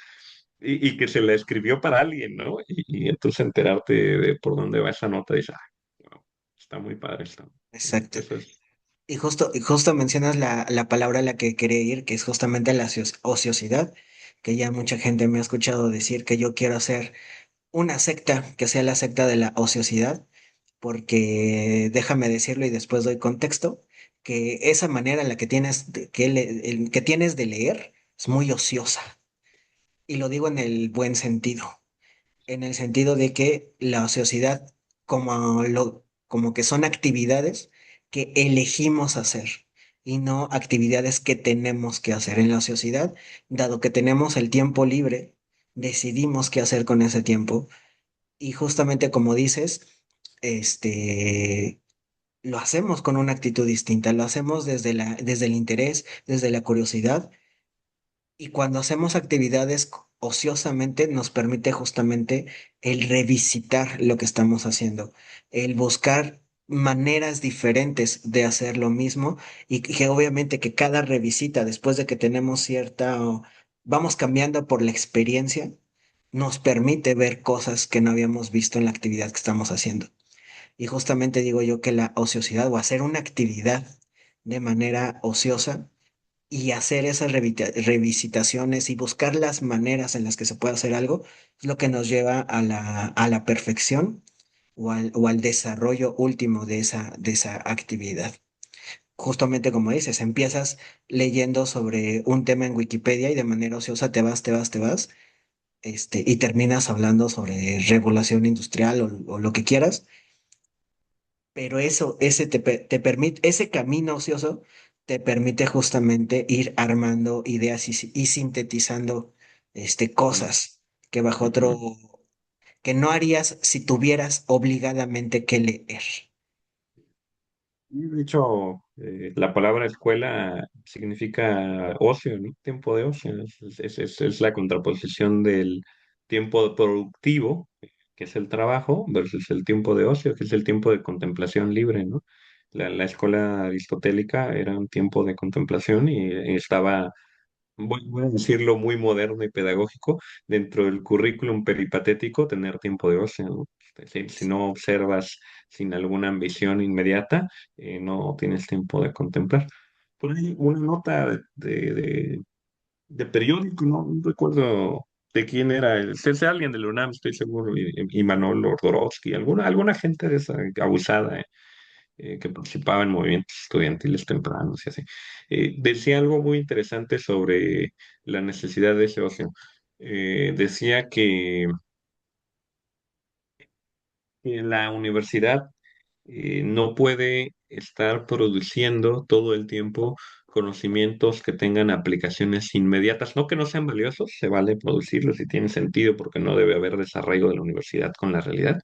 y que se la escribió para alguien, ¿no? Y entonces enterarte de por dónde va esa nota, dices, wow, está muy padre esto. exacto. Eso es. Y justo mencionas la palabra a la que quería ir, que es justamente la ociosidad, que ya mucha gente me ha escuchado decir que yo quiero hacer una secta que sea la secta de la ociosidad, porque déjame decirlo y después doy contexto. que esa manera en la que tienes que tienes de leer es muy ociosa. Y lo digo en el buen sentido, en el sentido de que la ociosidad, como que son actividades que elegimos hacer y no actividades que tenemos que hacer. En la ociosidad, dado que tenemos el tiempo libre, decidimos qué hacer con ese tiempo. Y justamente como dices, este, lo hacemos con una actitud distinta, lo hacemos desde el interés, desde la curiosidad, y cuando hacemos actividades ociosamente nos permite justamente el revisitar lo que estamos haciendo, el buscar maneras diferentes de hacer lo mismo y que obviamente que cada revisita después de que tenemos vamos cambiando por la experiencia, nos permite ver cosas que no habíamos visto en la actividad que estamos haciendo. Y justamente digo yo que la ociosidad o hacer una actividad de manera ociosa y hacer esas revisitaciones y buscar las maneras en las que se puede hacer algo es lo que nos lleva a a la perfección o al desarrollo último de esa actividad. Justamente como dices, empiezas leyendo sobre un tema en Wikipedia y de manera ociosa te vas, y terminas hablando sobre regulación industrial o lo que quieras, pero te permite, ese camino ocioso te permite justamente ir armando ideas y sintetizando cosas que bajo Ujú. que no harías si tuvieras obligadamente que leer. Y de hecho, la palabra escuela significa ocio, ¿no? Tiempo de ocio. Es la contraposición del tiempo productivo, que es el trabajo, versus el tiempo de ocio, que es el tiempo de contemplación libre, ¿no? La escuela aristotélica era un tiempo de contemplación y estaba, voy a decirlo, muy moderno y pedagógico, dentro del currículum peripatético, tener tiempo de ocio, ¿no? Si no observas sin alguna ambición inmediata, no tienes tiempo de contemplar. Por ahí una nota de periódico, no recuerdo de quién era, es de alguien de la UNAM, estoy seguro, y Manuel Ordorovsky, alguna gente de esa abusada, que participaba en movimientos estudiantiles tempranos y así. Decía algo muy interesante sobre la necesidad de ese ocio. Decía que la universidad no puede estar produciendo todo el tiempo conocimientos que tengan aplicaciones inmediatas, no que no sean valiosos, se vale producirlos y tiene sentido porque no debe haber desarraigo de la universidad con la realidad,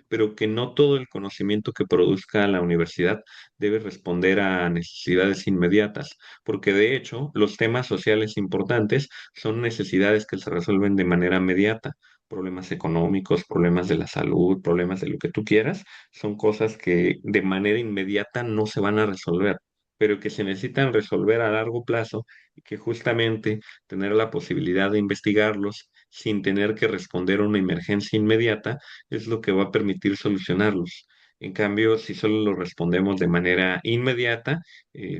pero que no todo el conocimiento que produzca la universidad debe responder a necesidades inmediatas, porque de hecho los temas sociales importantes son necesidades que se resuelven de manera inmediata. Problemas económicos, problemas de la salud, problemas de lo que tú quieras, son cosas que de manera inmediata no se van a resolver, pero que se necesitan resolver a largo plazo y que justamente tener la posibilidad de investigarlos sin tener que responder a una emergencia inmediata es lo que va a permitir solucionarlos. En cambio, si solo lo respondemos de manera inmediata,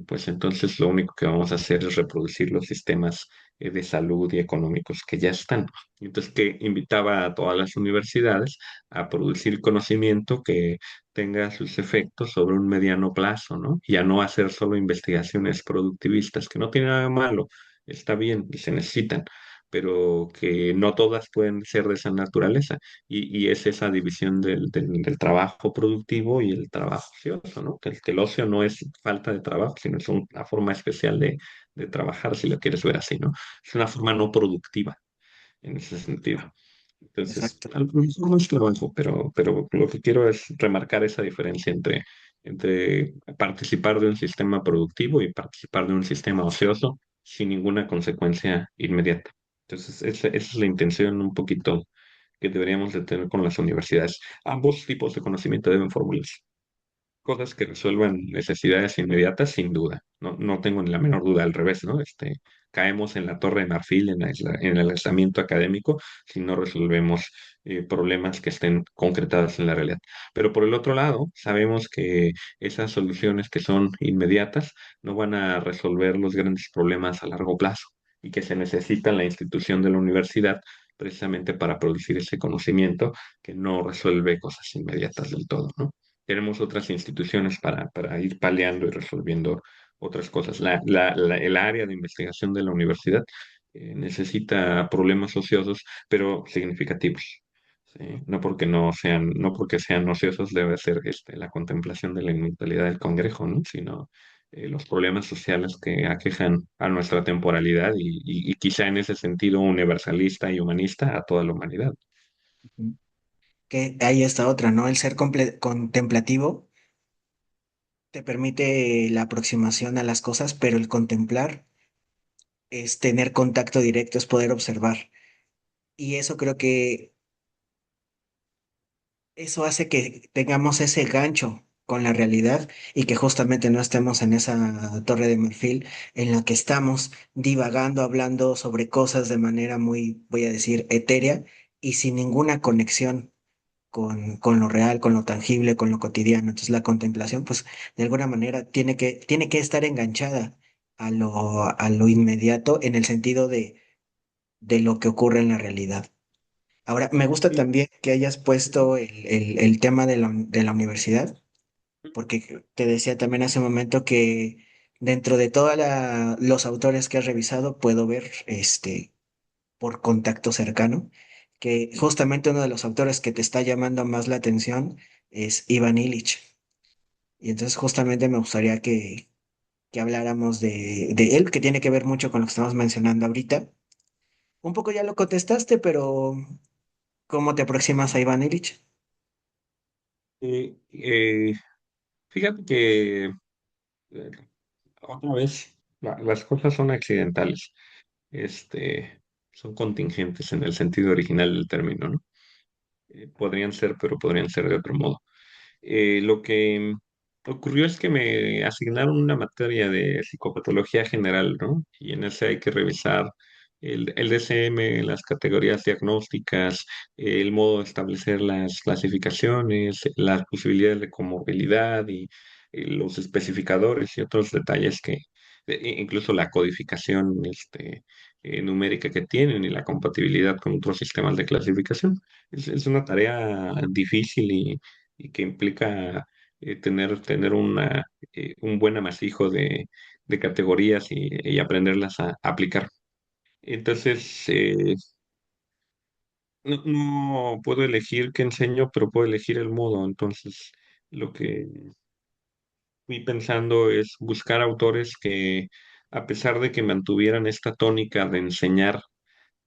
pues entonces lo único que vamos a hacer es reproducir los sistemas de salud y económicos que ya están. Entonces, que invitaba a todas las universidades a producir conocimiento que tenga sus efectos sobre un mediano plazo, ¿no? Y a no hacer solo investigaciones productivistas, que no tiene nada de malo, está bien y se necesitan, pero que no todas pueden ser de esa naturaleza y es esa división del trabajo productivo y el trabajo ocioso, ¿no? Que el ocio no es falta de trabajo, sino es una forma especial de trabajar, si lo quieres ver así, ¿no? Es una forma no productiva en ese sentido. Entonces, Exacto. a lo mejor no es trabajo, pero lo que quiero es remarcar esa diferencia entre participar de un sistema productivo y participar de un sistema ocioso sin ninguna consecuencia inmediata. Entonces, esa es la intención un poquito que deberíamos de tener con las universidades. Ambos tipos de conocimiento deben formularse. Cosas que resuelvan necesidades inmediatas, sin duda. No, no tengo ni la menor duda al revés, ¿no? Caemos en la torre de marfil, en el aislamiento académico, si no resolvemos problemas que estén concretados en la realidad. Pero por el otro lado, sabemos que esas soluciones que son inmediatas no van a resolver los grandes problemas a largo plazo y que se necesita la institución de la universidad precisamente para producir ese conocimiento que no resuelve cosas inmediatas del todo, ¿no? tenemos otras instituciones para ir paliando y resolviendo otras cosas. El área de investigación de la universidad necesita problemas ociosos, pero significativos. ¿Sí? No porque sean ociosos debe ser la contemplación de la inmortalidad del congrejo, ¿no? Sino los problemas sociales que aquejan a nuestra temporalidad y quizá en ese sentido universalista y humanista a toda la humanidad. Que hay esta otra, ¿no? El ser contemplativo te permite la aproximación a las cosas, pero el contemplar es tener contacto directo, es poder observar. Y eso creo que eso hace que tengamos ese gancho con la realidad y que justamente no estemos en esa torre de marfil en la que estamos divagando, hablando sobre cosas de manera muy, voy a decir, etérea y sin ninguna conexión con lo real, con lo tangible, con lo cotidiano. Entonces la contemplación, pues, de alguna manera tiene que estar enganchada a lo inmediato en el sentido de lo que ocurre en la realidad. Ahora, me gusta Sí. también que hayas puesto el tema de la universidad, porque te decía también hace un momento que dentro de todos los autores que has revisado, puedo ver por contacto cercano, que justamente uno de los autores que te está llamando más la atención es Ivan Illich. Y entonces justamente me gustaría que habláramos de él, que tiene que ver mucho con lo que estamos mencionando ahorita. Un poco ya lo contestaste, pero ¿cómo te aproximas a Ivan Illich? Eh, eh, Fíjate que eh, otra vez las cosas son accidentales, este, son contingentes en el sentido original del término, ¿no? Podrían ser, pero podrían ser de otro modo. Lo que ocurrió es que me asignaron una materia de psicopatología general, ¿no? Y en ese hay que revisar el DSM, las categorías diagnósticas, el modo de establecer las clasificaciones, las posibilidades de comorbilidad y los especificadores y otros detalles incluso la codificación numérica que tienen y la compatibilidad con otros sistemas de clasificación. Es una tarea difícil y que implica tener un buen amasijo de categorías y aprenderlas a aplicar. Entonces, no puedo elegir qué enseño, pero puedo elegir el modo. Entonces, lo que fui pensando es buscar autores que, a pesar de que mantuvieran esta tónica de enseñar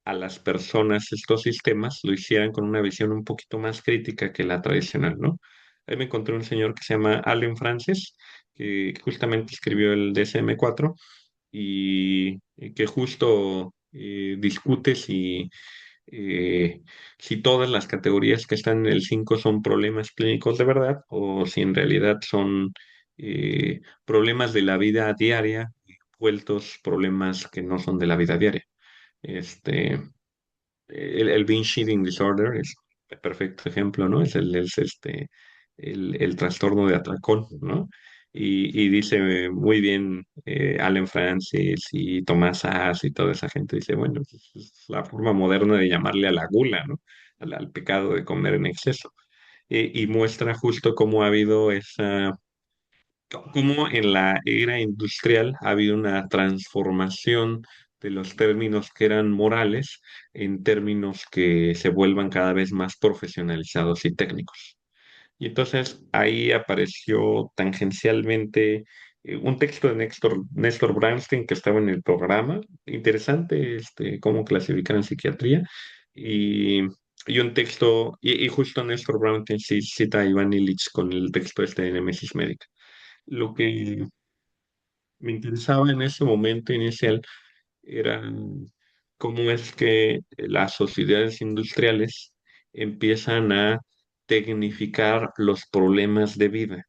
a las personas estos sistemas, lo hicieran con una visión un poquito más crítica que la tradicional, ¿no? Ahí me encontré un señor que se llama Allen Frances, que justamente escribió el DSM-4 y que justo discute eh, si todas las categorías que están en el 5 son problemas clínicos de verdad o si en realidad son problemas de la vida diaria, vueltos problemas que no son de la vida diaria. Este, el binge eating disorder es el perfecto ejemplo, ¿no? El trastorno de atracón, ¿no? Y dice muy bien Allen Francis y Tomás Sas y toda esa gente, dice, bueno, pues, es la forma moderna de llamarle a la gula, ¿no? Al pecado de comer en exceso. Y muestra justo cómo ha habido cómo en la era industrial ha habido una transformación de los términos que eran morales en términos que se vuelvan cada vez más profesionalizados y técnicos. Y entonces ahí apareció tangencialmente un texto de Néstor Brownstein que estaba en el programa, interesante cómo clasificar en psiquiatría, y, y un texto, y justo Néstor Brownstein sí cita a Iván Illich con el texto de Némesis Médica. Lo que me interesaba en ese momento inicial era cómo es que las sociedades industriales empiezan a tecnificar los problemas de vida.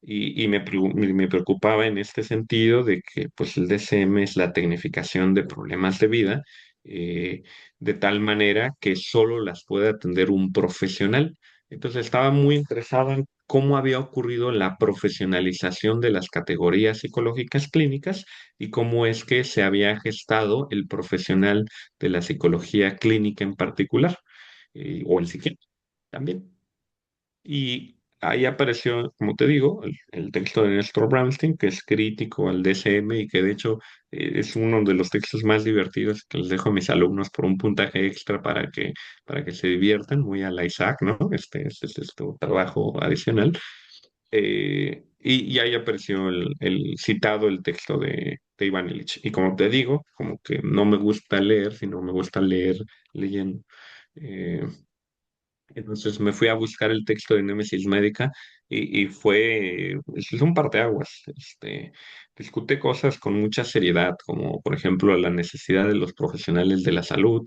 Me preocupaba en este sentido de que pues, el DCM es la tecnificación de problemas de vida, eh, de tal manera que solo las puede atender un profesional. Entonces estaba muy interesado en cómo había ocurrido la profesionalización de las categorías psicológicas clínicas y cómo es que se había gestado el profesional de la psicología clínica en particular, o el psiquiatra también. Y ahí apareció, como te digo, el texto de Néstor Brownstein, que es crítico al DCM y que de hecho es uno de los textos más divertidos que les dejo a mis alumnos por un puntaje extra para que se diviertan, muy a la Isaac, ¿no? Este es tu trabajo adicional. Y ahí apareció el citado, el texto de Iván Illich. Y como te digo, como que no me gusta leer, sino me gusta leer leyendo. Eh, entonces me fui a buscar el texto de Némesis Médica y es un parteaguas. Discute cosas con mucha seriedad, como por ejemplo la necesidad de los profesionales de la salud,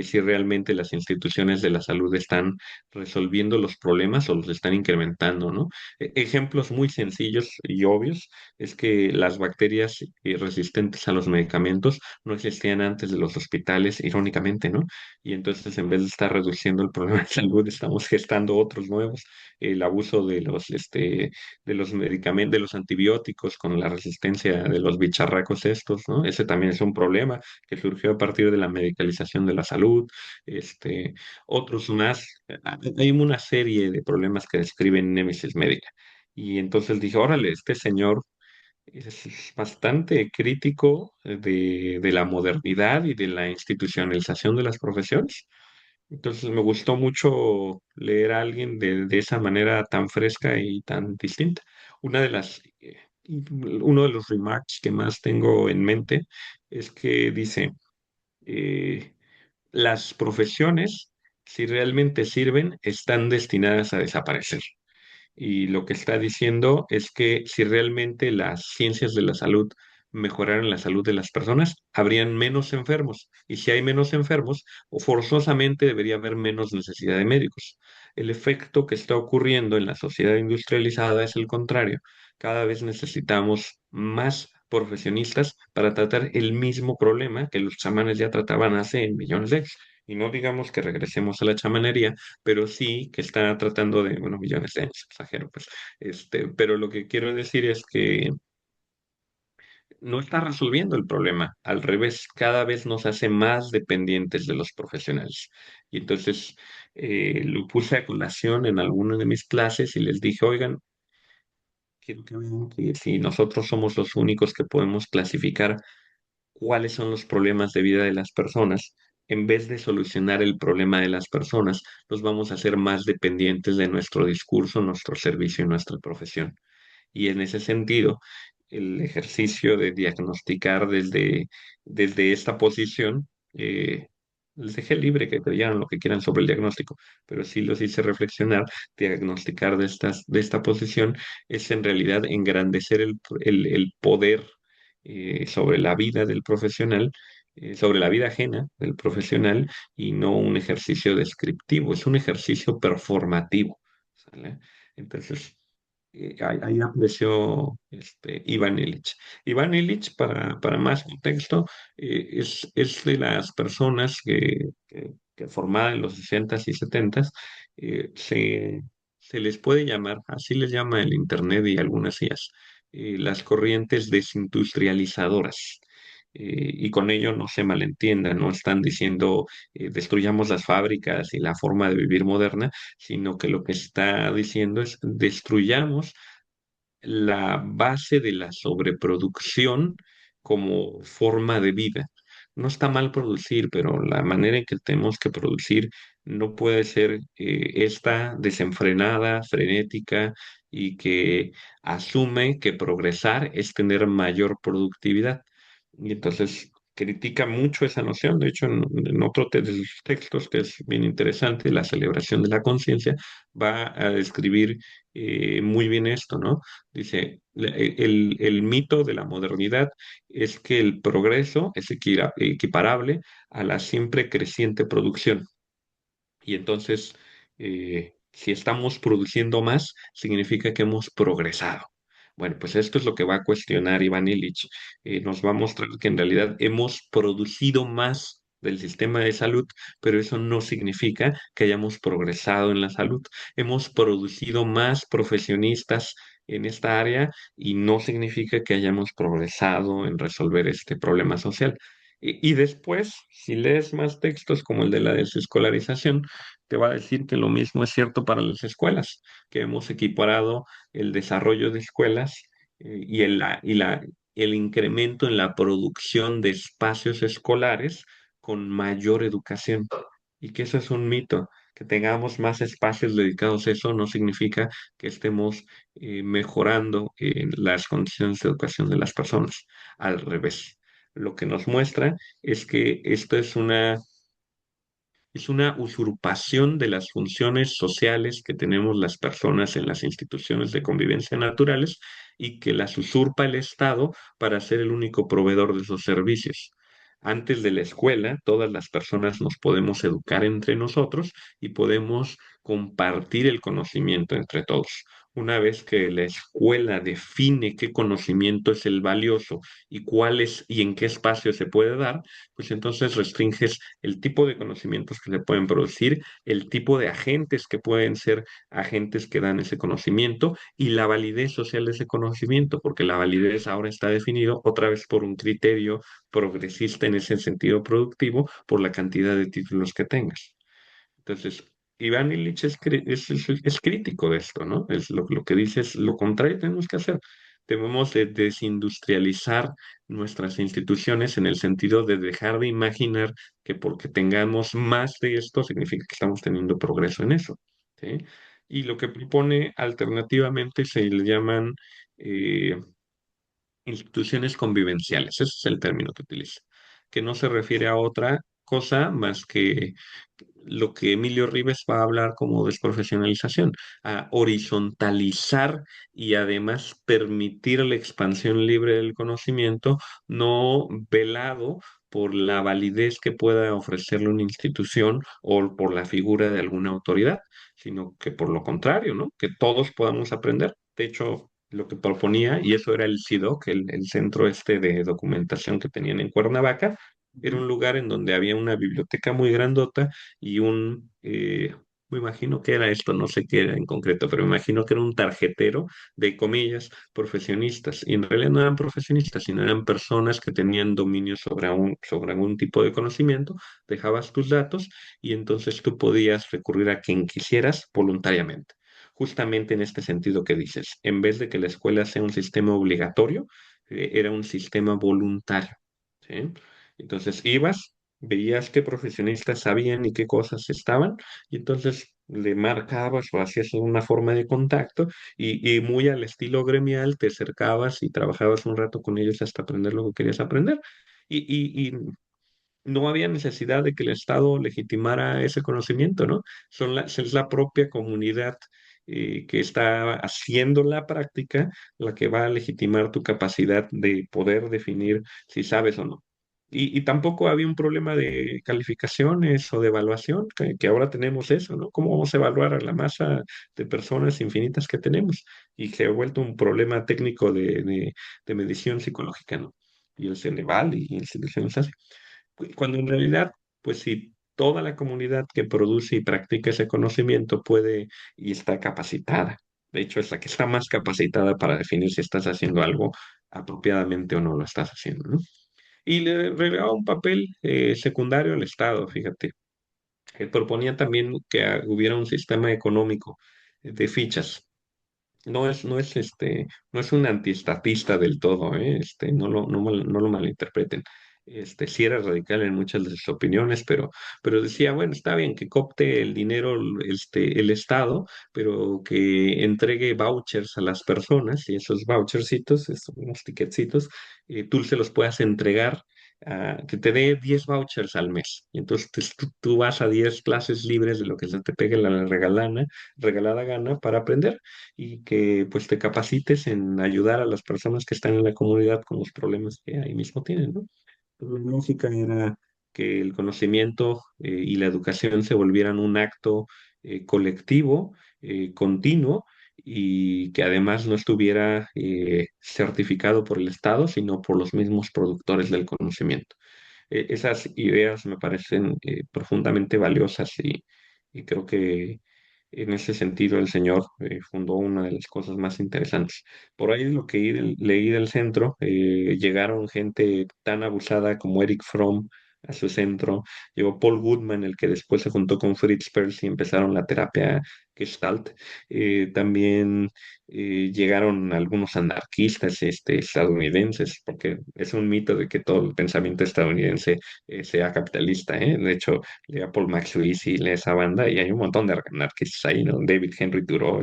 si realmente las instituciones de la salud están resolviendo los problemas o los están incrementando, ¿no? Ejemplos muy sencillos y obvios es que las bacterias resistentes a los medicamentos no existían antes de los hospitales, irónicamente, ¿no? Y entonces en vez de estar reduciendo el problema de salud, estamos gestando otros nuevos. El abuso de los medicamentos, de los antibióticos con la resistencia de los bicharracos estos, ¿no? Ese también es un problema que surgió a partir de la medicalización de la salud. Este, otros más. Hay una serie de problemas que describen Némesis Médica. Y entonces dije, órale, este señor es bastante crítico de la modernidad y de la institucionalización de las profesiones. Entonces me gustó mucho leer a alguien de esa manera tan fresca y tan distinta. Una de las, uno de los remarks que más tengo en mente es que dice, eh, las profesiones, si realmente sirven, están destinadas a desaparecer. Y lo que está diciendo es que si realmente las ciencias de la salud mejoraran la salud de las personas, habrían menos enfermos. Y si hay menos enfermos, o forzosamente debería haber menos necesidad de médicos. El efecto que está ocurriendo en la sociedad industrializada es el contrario. Cada vez necesitamos más profesionistas para tratar el mismo problema que los chamanes ya trataban hace millones de años. Y no digamos que regresemos a la chamanería, pero sí que está tratando de, bueno, millones de años, exagero, pues, pero lo que quiero decir es que no está resolviendo el problema, al revés, cada vez nos hace más dependientes de los profesionales. Y entonces lo puse a colación en alguna de mis clases y les dije, oigan, quiero que vean que si nosotros somos los únicos que podemos clasificar cuáles son los problemas de vida de las personas, en vez de solucionar el problema de las personas, los vamos a hacer más dependientes de nuestro discurso, nuestro servicio y nuestra profesión. Y en ese sentido, el ejercicio de diagnosticar desde esta posición, les dejé libre que creyeran lo que quieran sobre el diagnóstico, pero sí los hice reflexionar, diagnosticar de esta posición es en realidad engrandecer el poder sobre la vida del profesional, sobre la vida ajena del profesional y no un ejercicio descriptivo, es un ejercicio performativo. ¿Sale? Entonces, ahí apareció Iván Illich. Iván Illich, para más contexto, es de las personas que formadas en los 60s y 70s, se les puede llamar, así les llama el Internet y algunas IAs, las corrientes desindustrializadoras. Y con ello no se malentienda, no están diciendo destruyamos las fábricas y la forma de vivir moderna, sino que lo que está diciendo es destruyamos la base de la sobreproducción como forma de vida. No está mal producir, pero la manera en que tenemos que producir no puede ser esta desenfrenada, frenética y que asume que progresar es tener mayor productividad. Y entonces critica mucho esa noción. De hecho, en otro de sus textos, que es bien interesante, La celebración de la conciencia, va a describir muy bien esto, ¿no? Dice, el mito de la modernidad es que el progreso es equiparable a la siempre creciente producción. Y entonces, si estamos produciendo más, significa que hemos progresado. Bueno, pues esto es lo que va a cuestionar Iván Illich. Nos va a mostrar que en realidad hemos producido más del sistema de salud, pero eso no significa que hayamos progresado en la salud. Hemos producido más profesionistas en esta área y no significa que hayamos progresado en resolver este problema social. Y después, si lees más textos como el de la desescolarización, te va a decir que lo mismo es cierto para las escuelas, que hemos equiparado el desarrollo de escuelas y el incremento en la producción de espacios escolares con mayor educación. Y que eso es un mito. Que tengamos más espacios dedicados a eso no significa que estemos mejorando las condiciones de educación de las personas. Al revés. Lo que nos muestra es que esto es una usurpación de las funciones sociales que tenemos las personas en las instituciones de convivencia naturales y que las usurpa el Estado para ser el único proveedor de esos servicios. Antes de la escuela, todas las personas nos podemos educar entre nosotros y podemos compartir el conocimiento entre todos. Una vez que la escuela define qué conocimiento es el valioso y cuál es y en qué espacio se puede dar, pues entonces restringes el tipo de conocimientos que se pueden producir, el tipo de agentes que pueden ser agentes que dan ese conocimiento y la validez social de ese conocimiento, porque la validez ahora está definido otra vez por un criterio progresista en ese sentido productivo, por la cantidad de títulos que tengas. Entonces, Iván Illich es crítico de esto, ¿no? Es lo que dice es lo contrario tenemos que hacer. Debemos de desindustrializar nuestras instituciones en el sentido de dejar de imaginar que porque tengamos más de esto significa que estamos teniendo progreso en eso, ¿sí? Y lo que propone alternativamente se le llaman eh, instituciones convivenciales, ese es el término que utiliza, que no se refiere a otra cosa más que lo que Emilio Ribes va a hablar como desprofesionalización, a horizontalizar y además permitir la expansión libre del conocimiento, no velado por la validez que pueda ofrecerle una institución o por la figura de alguna autoridad, sino que por lo contrario, ¿no? Que todos podamos aprender. De hecho, lo que proponía, y eso era el CIDOC, el centro este de documentación que tenían en Cuernavaca, era un lugar en donde había una biblioteca muy grandota y me imagino que era esto, no sé qué era en concreto, pero me imagino que era un tarjetero de comillas profesionistas. Y en realidad no eran profesionistas, sino eran personas que tenían dominio sobre algún tipo de conocimiento, dejabas tus datos y entonces tú podías recurrir a quien quisieras voluntariamente. Justamente en este sentido que dices, en vez de que la escuela sea un sistema obligatorio, era un sistema voluntario. ¿Sí? Entonces ibas, veías qué profesionistas sabían y qué cosas estaban, y entonces le marcabas o hacías una forma de contacto y muy al estilo gremial te acercabas y trabajabas un rato con ellos hasta aprender lo que querías aprender. Y no había necesidad de que el Estado legitimara ese conocimiento, ¿no? Es la propia comunidad que está haciendo la práctica la que va a legitimar tu capacidad de poder definir si sabes o no. Y tampoco había un problema de calificaciones o de evaluación, que ahora tenemos eso, ¿no? ¿Cómo vamos a evaluar a la masa de personas infinitas que tenemos? Y se ha vuelto un problema técnico de medición psicológica, ¿no? Y el Ceneval y instituciones así. Cuando en realidad, pues si toda la comunidad que produce y practica ese conocimiento puede y está capacitada, de hecho es la que está más capacitada para definir si estás haciendo algo apropiadamente o no lo estás haciendo, ¿no? Y le relegaba un papel secundario al Estado, fíjate. Proponía también que hubiera un sistema económico de fichas. No es un antiestatista del todo, ¿eh? No lo malinterpreten. Sí era radical en muchas de sus opiniones, pero decía, bueno, está bien que copte el dinero, el Estado, pero que entregue vouchers a las personas y esos vouchercitos, unos ticketcitos, tú se los puedas entregar, que te dé 10 vouchers al mes. Y entonces tú vas a 10 clases libres de lo que se te pegue la regalada gana para aprender y que pues te capacites en ayudar a las personas que están en la comunidad con los problemas que ahí mismo tienen, ¿no? Pues, la música era que el conocimiento y la educación se volvieran un acto colectivo, continuo, y que además no estuviera certificado por el Estado, sino por los mismos productores del conocimiento. Esas ideas me parecen profundamente valiosas y creo que en ese sentido el señor fundó una de las cosas más interesantes. Por ahí lo que leí del centro, llegaron gente tan abusada como Eric Fromm a su centro. Llegó Paul Goodman, el que después se juntó con Fritz Perls y empezaron la terapia Gestalt. También llegaron algunos anarquistas estadounidenses, porque es un mito de que todo el pensamiento estadounidense sea capitalista, ¿eh? De hecho, llega Paul Max y lee esa banda y hay un montón de anarquistas ahí, ¿no? David Henry Thoreau,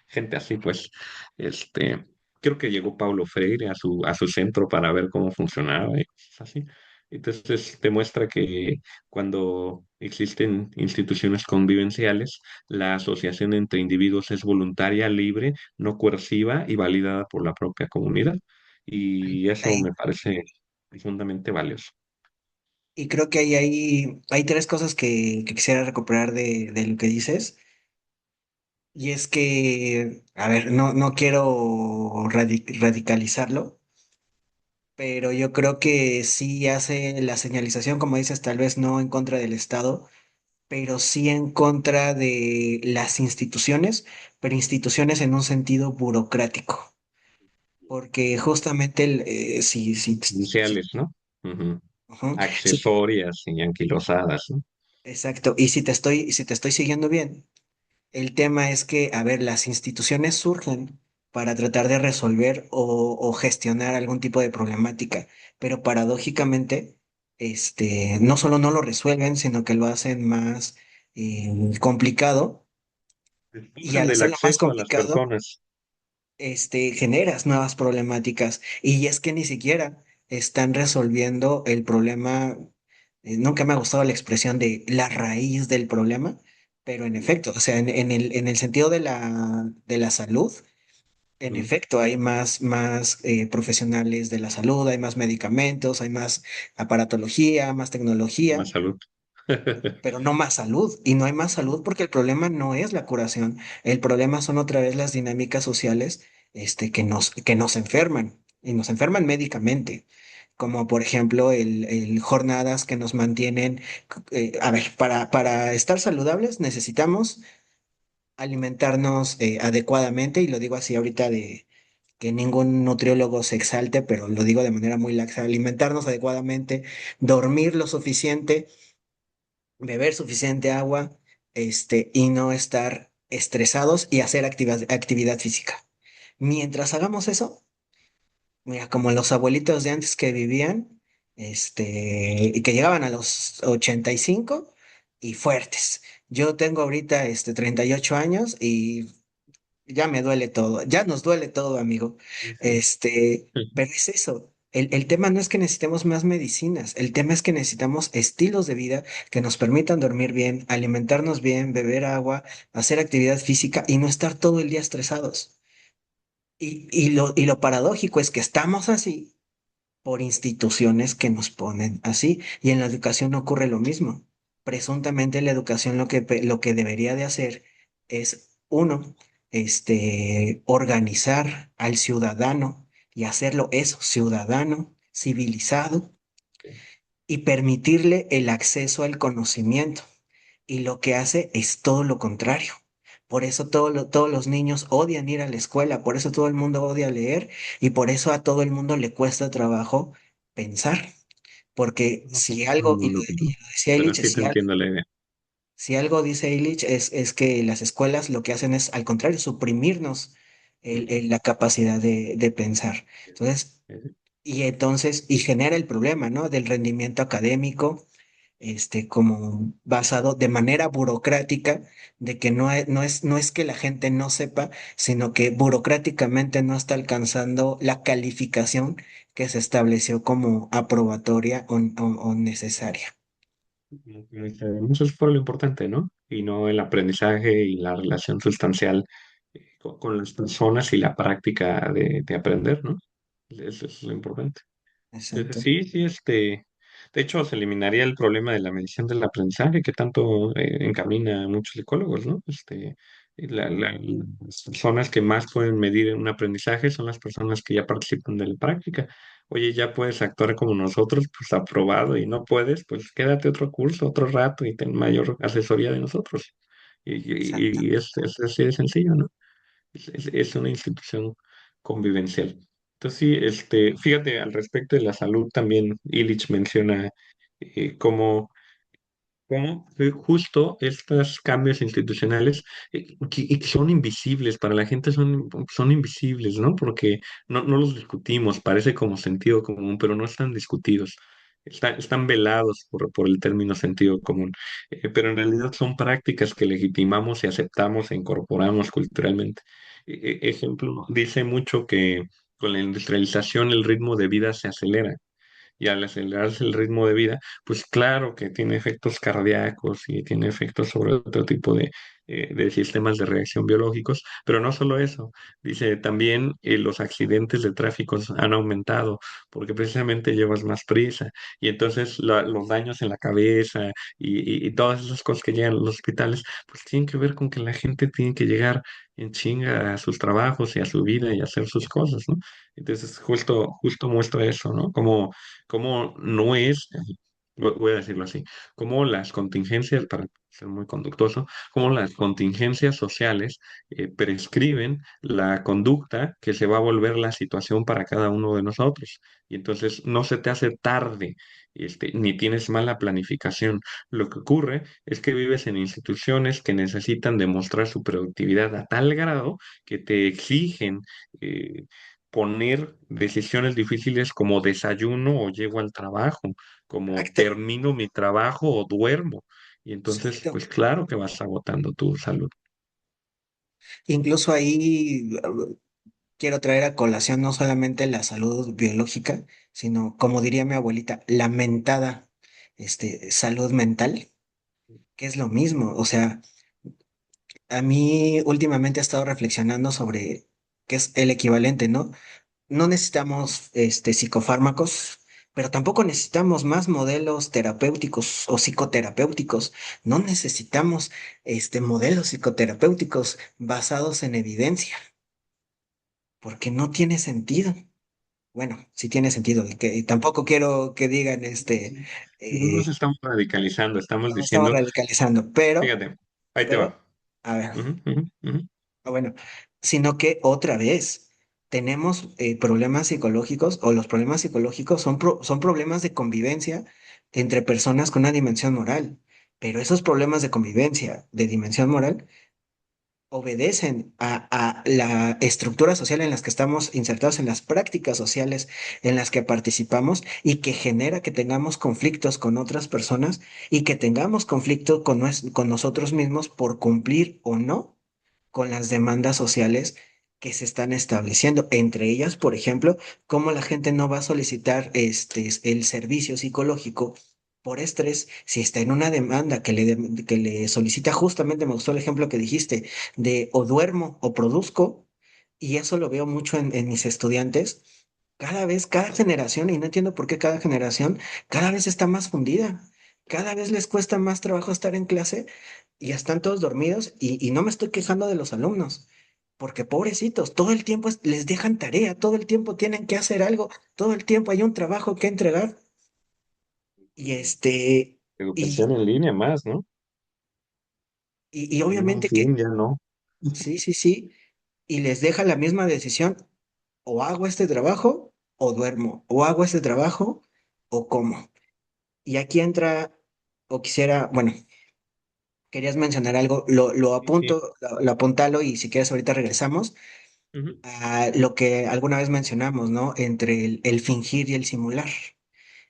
gente así, pues, este, creo que llegó Paulo Freire a su centro para ver cómo funcionaba y cosas así. Entonces, demuestra que cuando existen instituciones convivenciales, la asociación entre individuos es voluntaria, libre, no coerciva y validada por la propia comunidad. Y eso Ahí- me parece profundamente valioso. y creo que hay tres cosas que quisiera recuperar de lo que dices. Y es que, a ver, no quiero radicalizarlo, pero yo creo que sí hace la señalización, como dices, tal vez no en contra del Estado, pero sí en contra de las instituciones, pero instituciones en un sentido burocrático. Porque justamente Iniciales, ¿no? Ujú. ujú, Accesorias y anquilosadas, ¿no? exacto. Y si te estoy siguiendo bien. El tema es que, a ver, las instituciones surgen para tratar de resolver o gestionar algún tipo de problemática, pero paradójicamente, no solo no lo resuelven, sino que lo hacen más complicado, y Despojan al del hacerlo más acceso a las complicado, personas. generas nuevas problemáticas. Y es que ni siquiera están resolviendo el problema. Nunca me ha gustado la expresión de la raíz del problema, pero en efecto, o sea, en el sentido de la salud, en Ujú. efecto, hay más profesionales de la salud, hay más medicamentos, hay más aparatología, más tecnología, Más salud. pero no más salud. Y no hay más salud porque el problema no es la curación. El problema son otra vez las dinámicas sociales, que nos enferman y nos enferman médicamente. Como por ejemplo el jornadas que nos mantienen, a ver, para estar saludables necesitamos alimentarnos adecuadamente, y lo digo así ahorita de que ningún nutriólogo se exalte, pero lo digo de manera muy laxa: alimentarnos adecuadamente, dormir lo suficiente, beber suficiente agua, y no estar estresados y hacer actividad física. Mientras hagamos eso, mira, como los abuelitos de antes que vivían, y que llegaban a los 85 y fuertes. Yo tengo ahorita, 38 años y ya me duele todo, ya nos duele todo, amigo. Ujú. Pero es eso. El tema no es que necesitemos más medicinas, el tema es que necesitamos estilos de vida que nos permitan dormir bien, alimentarnos bien, beber agua, hacer actividad física y no estar todo el día estresados. Y lo paradójico es que estamos así por instituciones que nos ponen así. Y en la educación ocurre lo mismo. Presuntamente la educación lo que debería de hacer es, uno, organizar al ciudadano y hacerlo eso, ciudadano, civilizado, y permitirle el acceso al conocimiento. Y lo que hace es todo lo contrario. Por eso todos los niños odian ir a la escuela, por eso todo el mundo odia leer y por eso a todo el mundo le cuesta trabajo pensar. Porque No, si algo, y lo decía pero Illich, sí te entiendo la idea. si algo dice Illich es que las escuelas lo que hacen es, al contrario, suprimirnos Ujú. la capacidad de pensar. Entonces, y genera el problema, ¿no? Del rendimiento académico, como basado de manera burocrática, de que no es que la gente no sepa, sino que burocráticamente no está alcanzando la calificación que se estableció como aprobatoria o necesaria. Como sabemos, eso es por lo importante, ¿no? Y no el aprendizaje y la relación sustancial con las personas y la práctica de aprender, ¿no? Eso es lo importante. Entonces, Exacto. sí, sí, de hecho, se eliminaría el problema de la medición del aprendizaje que tanto encamina a muchos psicólogos, ¿no? Las personas que más pueden medir un aprendizaje son las personas que ya participan de la práctica. Oye, ya puedes actuar como nosotros, pues aprobado, y no puedes, pues quédate otro curso, otro rato y ten mayor asesoría de nosotros. Y es así de sencillo, ¿no? Es una institución convivencial. Entonces, sí, fíjate, al respecto de la salud, también Illich menciona como cómo justo estos cambios institucionales y que son invisibles, para la gente son invisibles, ¿no? Porque no los discutimos, parece como sentido común, pero no están discutidos. Están velados por el término sentido común. Pero en realidad son prácticas que legitimamos y aceptamos e incorporamos culturalmente. Ejemplo, dice mucho que con la industrialización el ritmo de vida se acelera y al acelerarse el ritmo de vida, pues claro que tiene efectos cardíacos y tiene efectos sobre otro tipo de sistemas de reacción biológicos, pero no solo eso, dice también los accidentes de tráfico han aumentado porque precisamente llevas más prisa y entonces los daños en la cabeza y todas esas cosas que llegan a los hospitales, pues tienen que ver con que la gente tiene que llegar en chinga a sus trabajos y a su vida y hacer sus cosas, ¿no? Entonces justo muestra eso, ¿no? Como no es, voy a decirlo así, como las contingencias, para ser muy conductuoso, como las contingencias sociales prescriben la conducta que se va a volver la situación para cada uno de nosotros. Y entonces no se te hace tarde, ni tienes mala planificación. Lo que ocurre es que vives en instituciones que necesitan demostrar su productividad a tal grado que te exigen eh, poner decisiones difíciles como desayuno o llego al trabajo, como Exacto, termino mi trabajo o duermo. Y entonces, exacto. pues claro que vas agotando tu salud. Incluso ahí quiero traer a colación no solamente la salud biológica, sino, como diría mi abuelita, la mentada, salud mental, que es lo mismo. O sea, a mí últimamente he estado reflexionando sobre qué es el equivalente, ¿no? No necesitamos, psicofármacos, pero tampoco necesitamos más modelos terapéuticos o psicoterapéuticos. No necesitamos, modelos psicoterapéuticos basados en evidencia, porque no tiene sentido. Bueno, sí tiene sentido, y tampoco quiero que digan, No nos eh, estamos radicalizando, estamos no estamos diciendo, radicalizando, fíjate, ahí te va. a ver, Ujú, ujú, ujú. bueno, sino que otra vez tenemos problemas psicológicos, o los problemas psicológicos son problemas de convivencia entre personas con una dimensión moral, pero esos problemas de convivencia de dimensión moral obedecen a la estructura social en las que estamos insertados, en las prácticas sociales en las que participamos, y que genera que tengamos conflictos con otras personas y que tengamos conflicto con nosotros mismos por cumplir o no con las demandas sociales que se están estableciendo. Entre ellas, por ejemplo, cómo la gente no va a solicitar el servicio psicológico por estrés si está en una demanda que le solicita. Justamente me gustó el ejemplo que dijiste de o duermo o produzco, y eso lo veo mucho en mis estudiantes. Cada vez, cada generación, y no entiendo por qué cada generación cada vez está más fundida. Cada vez les cuesta más trabajo estar en clase y ya están todos dormidos, y no me estoy quejando de los alumnos, porque pobrecitos, todo el tiempo les dejan tarea, todo el tiempo tienen que hacer algo, todo el tiempo hay un trabajo que entregar, y Educación y, en línea más, ¿no? y En un obviamente que fin, ya no. sí, sí, sí, y les deja la misma decisión: o hago este trabajo o duermo, o hago este trabajo o como. Y aquí entra, o quisiera, bueno, querías mencionar algo, lo Sí, sí. apunto, lo apuntalo, y si quieres ahorita regresamos Ujú, a lo que alguna vez mencionamos, ¿no? Entre el fingir y el simular,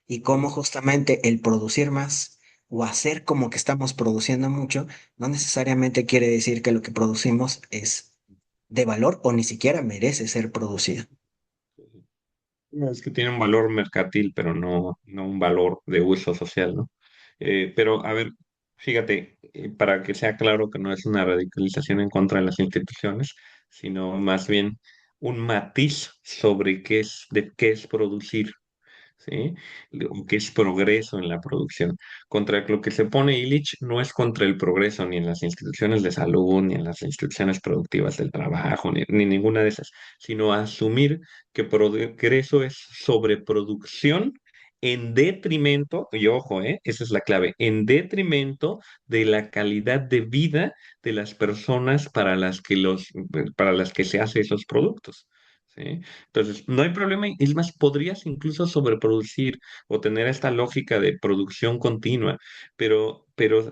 y cómo ujú. justamente el producir más o hacer como que estamos produciendo mucho no necesariamente quiere decir que lo que producimos es de valor o ni siquiera merece ser producido. No, es que tiene un valor mercantil, pero no un valor de uso social, ¿no? Pero, a ver, fíjate, para que sea claro que no es una radicalización en contra de las instituciones, sino más bien un matiz sobre de qué es producir. ¿Sí? O que es progreso en la producción. Contra lo que se pone Illich no es contra el progreso ni en las instituciones de salud, ni en las instituciones productivas del trabajo, ni ninguna de esas, sino asumir que progreso es sobreproducción en detrimento, y ojo, esa es la clave, en detrimento de la calidad de vida de las personas para las que se hacen esos productos. ¿sí? Entonces, no hay problema, y es más, podrías incluso sobreproducir o tener esta lógica de producción continua, pero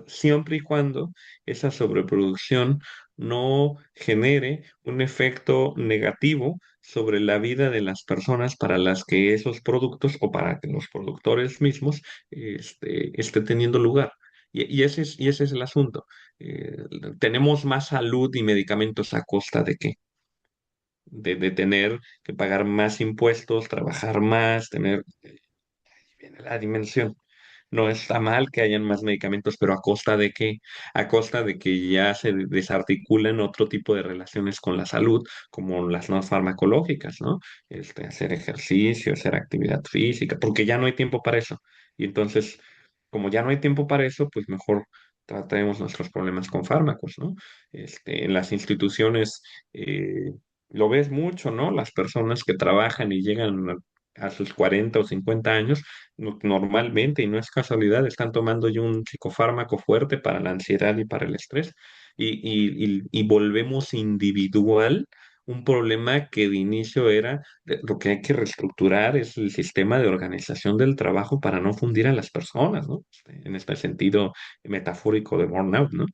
siempre y cuando esa sobreproducción no genere un efecto negativo sobre la vida de las personas para las que esos productos o para que los productores mismos esté teniendo lugar. Y ese es el asunto. Eh, Tenemos más salud y medicamentos a costa de qué? De tener que pagar más impuestos, trabajar más, tener viene la dimensión. No está mal que hayan más medicamentos, pero ¿a costa de qué? A costa de que ya se desarticulen otro tipo de relaciones con la salud, como las no farmacológicas, ¿no? Hacer ejercicio, hacer actividad física, porque ya no hay tiempo para eso. Y entonces, como ya no hay tiempo para eso, pues mejor tratemos nuestros problemas con fármacos, ¿no? En las instituciones, lo ves mucho, ¿no? Las personas que trabajan y llegan a sus 40 o 50 años normalmente, y no es casualidad, están tomando ya un psicofármaco fuerte para la ansiedad y para el estrés, y volvemos individual un problema que de inicio era lo que hay que reestructurar es el sistema de organización del trabajo para no fundir a las personas, ¿no? En este sentido metafórico de burnout, ¿no?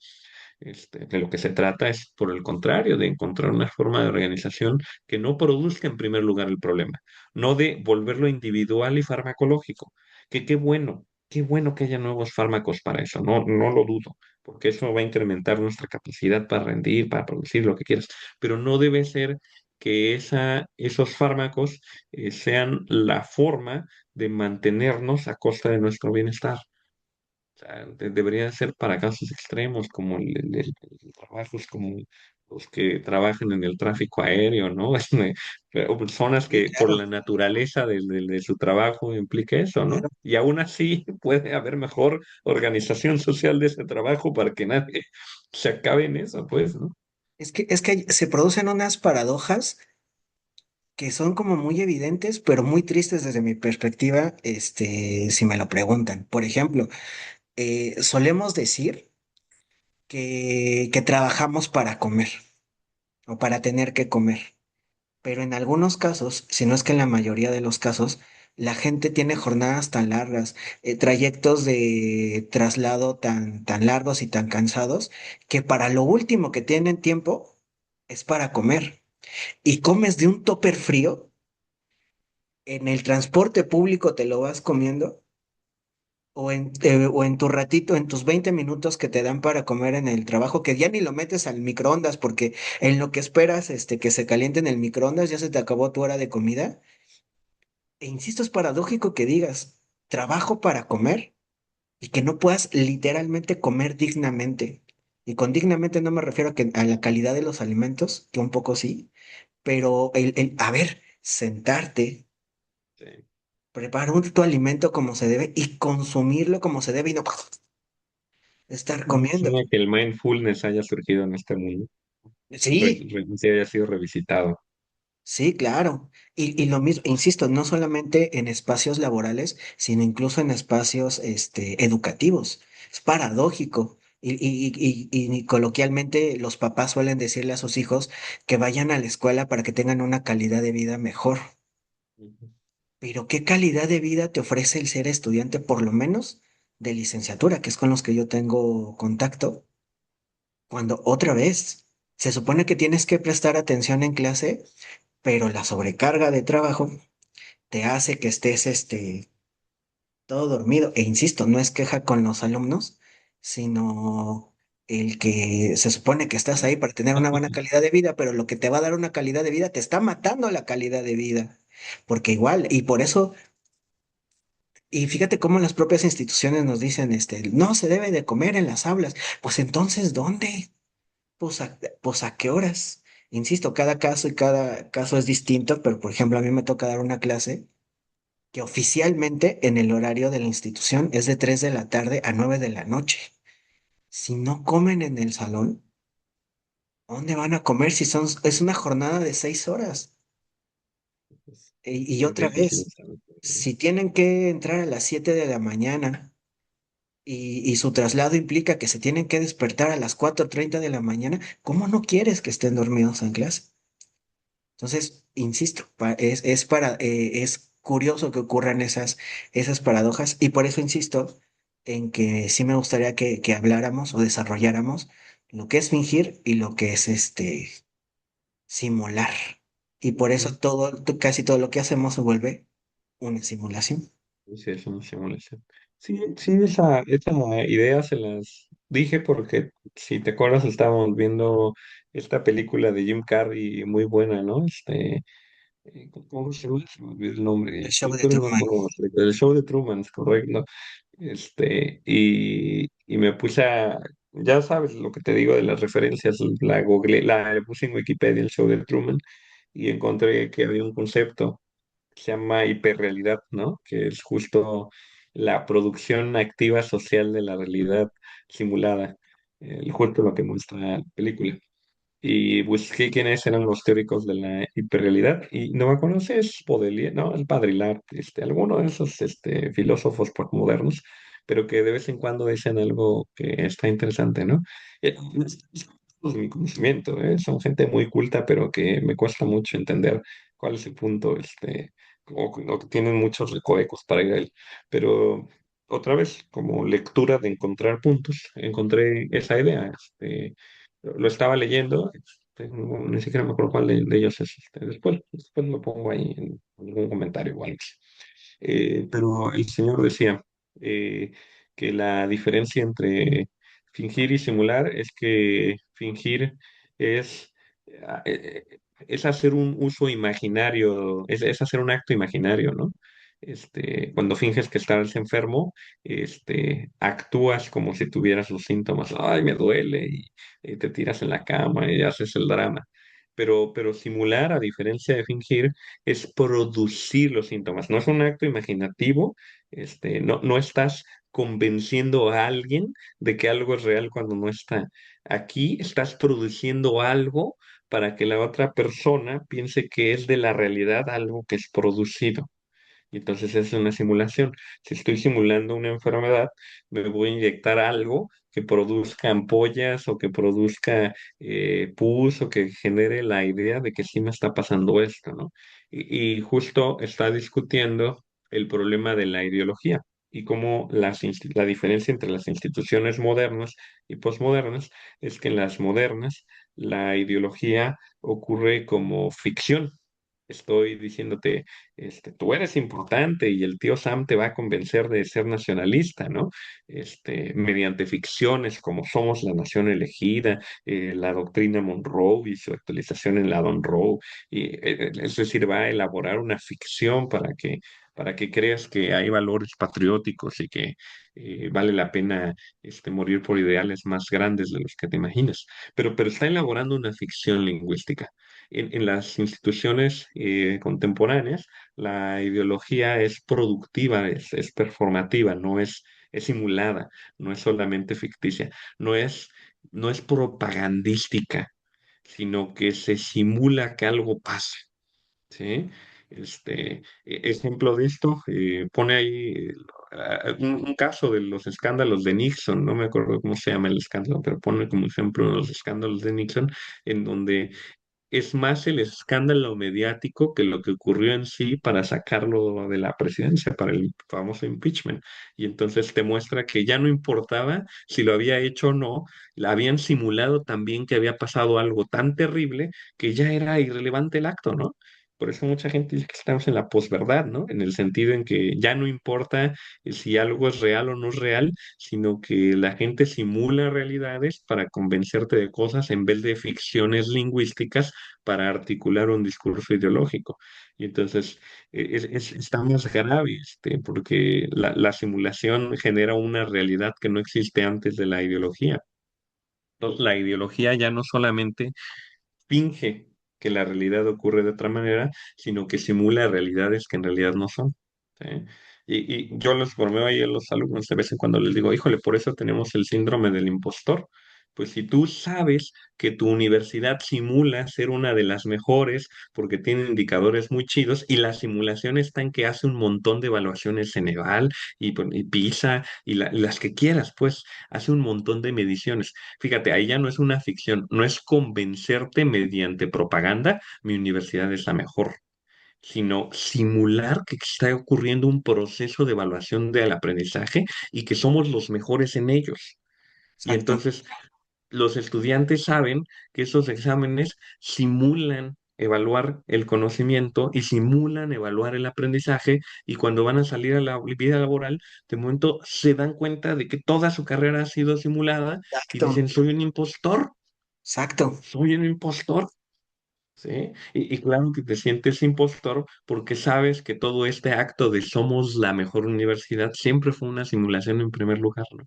De lo que se trata es, por el contrario, de encontrar una forma de organización que no produzca en primer lugar el problema, no de volverlo individual y farmacológico. Que qué bueno que haya nuevos fármacos para eso, no lo dudo, porque eso va a incrementar nuestra capacidad para rendir, para producir lo que quieras, pero no debe ser que esos fármacos sean la forma de mantenernos a costa de nuestro bienestar. O sea, deberían ser para casos extremos, como el trabajos como los que trabajan en el tráfico aéreo, ¿no? O personas Sí, que por claro, la naturaleza de su trabajo implica eso, ¿no? claro. Y aún así puede haber mejor organización social de ese trabajo para que nadie se acabe en eso, pues, ¿no? Es que se producen unas paradojas que son como muy evidentes, pero muy tristes desde mi perspectiva, si me lo preguntan. Por ejemplo, solemos decir que trabajamos para comer o para tener que comer, pero en algunos casos, si no es que en la mayoría de los casos, la gente tiene jornadas tan largas, trayectos de traslado tan largos y tan cansados, que para lo último que tienen tiempo es para comer. Y comes de un topper frío, en el transporte público te lo vas comiendo, o en tu ratito, en tus 20 minutos que te dan para comer en el trabajo, que ya ni lo metes al microondas, porque en lo que esperas que se caliente en el microondas, ya se te acabó tu hora de comida. E insisto, es paradójico que digas, trabajo para comer y que no puedas literalmente comer dignamente. Y con dignamente no me refiero a la calidad de los alimentos, que un poco sí, pero a ver, sentarte, Sí. preparar tu alimento como se debe y consumirlo como se debe y no estar comiendo. Suena que el mindfulness haya surgido en este mundo, Sí, sí haya sido revisitado. sí, claro. Y lo mismo, insisto, no solamente en espacios laborales, sino incluso en espacios educativos. Es paradójico. Y coloquialmente los papás suelen decirle a sus hijos que vayan a la escuela para que tengan una calidad de vida mejor. Ujú. Pero ¿qué calidad de vida te ofrece el ser estudiante, por lo menos de licenciatura, que es con los que yo tengo contacto? Cuando otra vez se supone que tienes que prestar atención en clase, pero la sobrecarga de trabajo te hace que estés todo dormido. E insisto, no es queja con los alumnos, sino el que se supone que estás ahí para tener una buena calidad de vida, pero lo que te va a dar una calidad de vida te está matando la calidad de vida. Porque igual, y por eso, y fíjate cómo las propias instituciones nos dicen, no se debe de comer en las aulas. Pues entonces, ¿dónde? Pues a qué horas. Insisto, cada caso y cada caso es distinto, pero por ejemplo, a mí me toca dar una clase que oficialmente en el horario de la institución es de 3 de la tarde a 9 de la noche. Si no comen en el salón, ¿dónde van a comer si es una jornada de 6 horas? Y Muy otra difícil vez, saber, ¿no? si tienen que entrar a las 7 de la mañana y su traslado implica que se tienen que despertar a las 4:30 de la mañana, ¿cómo no quieres que estén dormidos en clase? Entonces, insisto, es curioso que ocurran esas paradojas y por eso insisto en que sí me gustaría que habláramos o desarrolláramos lo que es fingir y lo que es simular. Y por eso Ujú. casi todo lo que hacemos se vuelve una simulación. Sí, es una simulación. Sí, sí, esa idea se las dije porque, si te acuerdas, estábamos viendo esta película de Jim Carrey muy buena, ¿no? ¿Cómo se llama? Se me olvidó el El nombre. show Tú de eres más Truman. bueno, el show de Truman, es correcto. Y me puse ya sabes lo que te digo de las referencias, le puse en Wikipedia el show de Truman y encontré que había un concepto que se llama hiperrealidad, ¿no? Que es justo la producción activa social de la realidad simulada, justo lo que muestra la película. Y busqué quiénes eran los teóricos de la hiperrealidad y no me conoces, Baudelaire, ¿no? El Baudrillard, alguno de esos filósofos modernos, pero que de vez en cuando dicen algo que está interesante, ¿no? Es mi conocimiento, ¿eh? Son gente muy culta, pero que me cuesta mucho entender cuál es el punto, o que tienen muchos recovecos para ir a él. Pero otra vez, como lectura de encontrar puntos, encontré esa idea, lo estaba leyendo, ni siquiera me acuerdo cuál de ellos es. Después lo pongo ahí en algún comentario o algo así. Pero el señor decía eh, que la diferencia entre fingir y simular es que fingir es, es hacer un uso imaginario, es hacer un acto imaginario, ¿no? Cuando finges que estás enfermo, actúas como si tuvieras los síntomas. Ay, me duele, y te tiras en la cama y haces el drama. Pero simular, a diferencia de fingir, es producir los síntomas. No es un acto imaginativo, no estás convenciendo a alguien de que algo es real cuando no está. Aquí estás produciendo algo para que la otra persona piense que es de la realidad algo que es producido. Y entonces es una simulación. Si estoy simulando una enfermedad, me voy a inyectar algo que produzca ampollas o que produzca pus o que genere la idea de que sí me está pasando esto, ¿no? Y justo está discutiendo el problema de la ideología y cómo la diferencia entre las instituciones modernas y posmodernas es que en las modernas la ideología ocurre como ficción. Estoy diciéndote, tú eres importante y el tío Sam te va a convencer de ser nacionalista, ¿no? Mediante ficciones como Somos la Nación Elegida, la doctrina Monroe y su actualización en la Monroe, es decir, va a elaborar una ficción para que creas que hay valores patrióticos y que vale la pena morir por ideales más grandes de los que te imaginas. Pero está elaborando una ficción lingüística en las instituciones contemporáneas, la ideología es productiva, es performativa, es simulada, no es solamente ficticia, no es, no es propagandística, sino que se simula que algo pasa. ¿Sí? Ejemplo de esto, pone ahí un caso de los escándalos de Nixon, no me acuerdo cómo se llama el escándalo, pero pone como ejemplo los escándalos de Nixon, en donde es más el escándalo mediático que lo que ocurrió en sí para sacarlo de la presidencia, para el famoso impeachment. Y entonces te muestra que ya no importaba si lo había hecho o no, la habían simulado también que había pasado algo tan terrible que ya era irrelevante el acto, ¿no? Por eso mucha gente dice que estamos en la posverdad, ¿no? En el sentido en que ya no importa si algo es real o no es real, sino que la gente simula realidades para convencerte de cosas en vez de ficciones lingüísticas para articular un discurso ideológico. Y entonces está más grave, porque la simulación genera una realidad que no existe antes de la ideología. Entonces, la ideología ya no solamente finge que la realidad ocurre de otra manera, sino que simula realidades que en realidad no son. ¿Sí? Y yo los bromeo ahí a los alumnos de vez en cuando les digo, híjole, por eso tenemos el síndrome del impostor, Pues si tú sabes que tu universidad simula ser una de las mejores porque tiene indicadores muy chidos y la simulación está en que hace un montón de evaluaciones Ceneval y PISA y las que quieras, pues hace un montón de mediciones. Fíjate, ahí ya no es una ficción, no es convencerte mediante propaganda, mi universidad es la mejor, sino simular que está ocurriendo un proceso de evaluación del aprendizaje y que somos los mejores en ellos. Y Exacto. entonces los estudiantes saben que esos exámenes simulan evaluar el conocimiento y simulan evaluar el aprendizaje y cuando van a salir a la vida laboral, de momento se dan cuenta de que toda su carrera ha sido simulada y Exacto. dicen, Exacto. soy un impostor, ¿sí? Y claro que te sientes impostor porque sabes que todo este acto de somos la mejor universidad siempre fue una simulación en primer lugar, ¿no?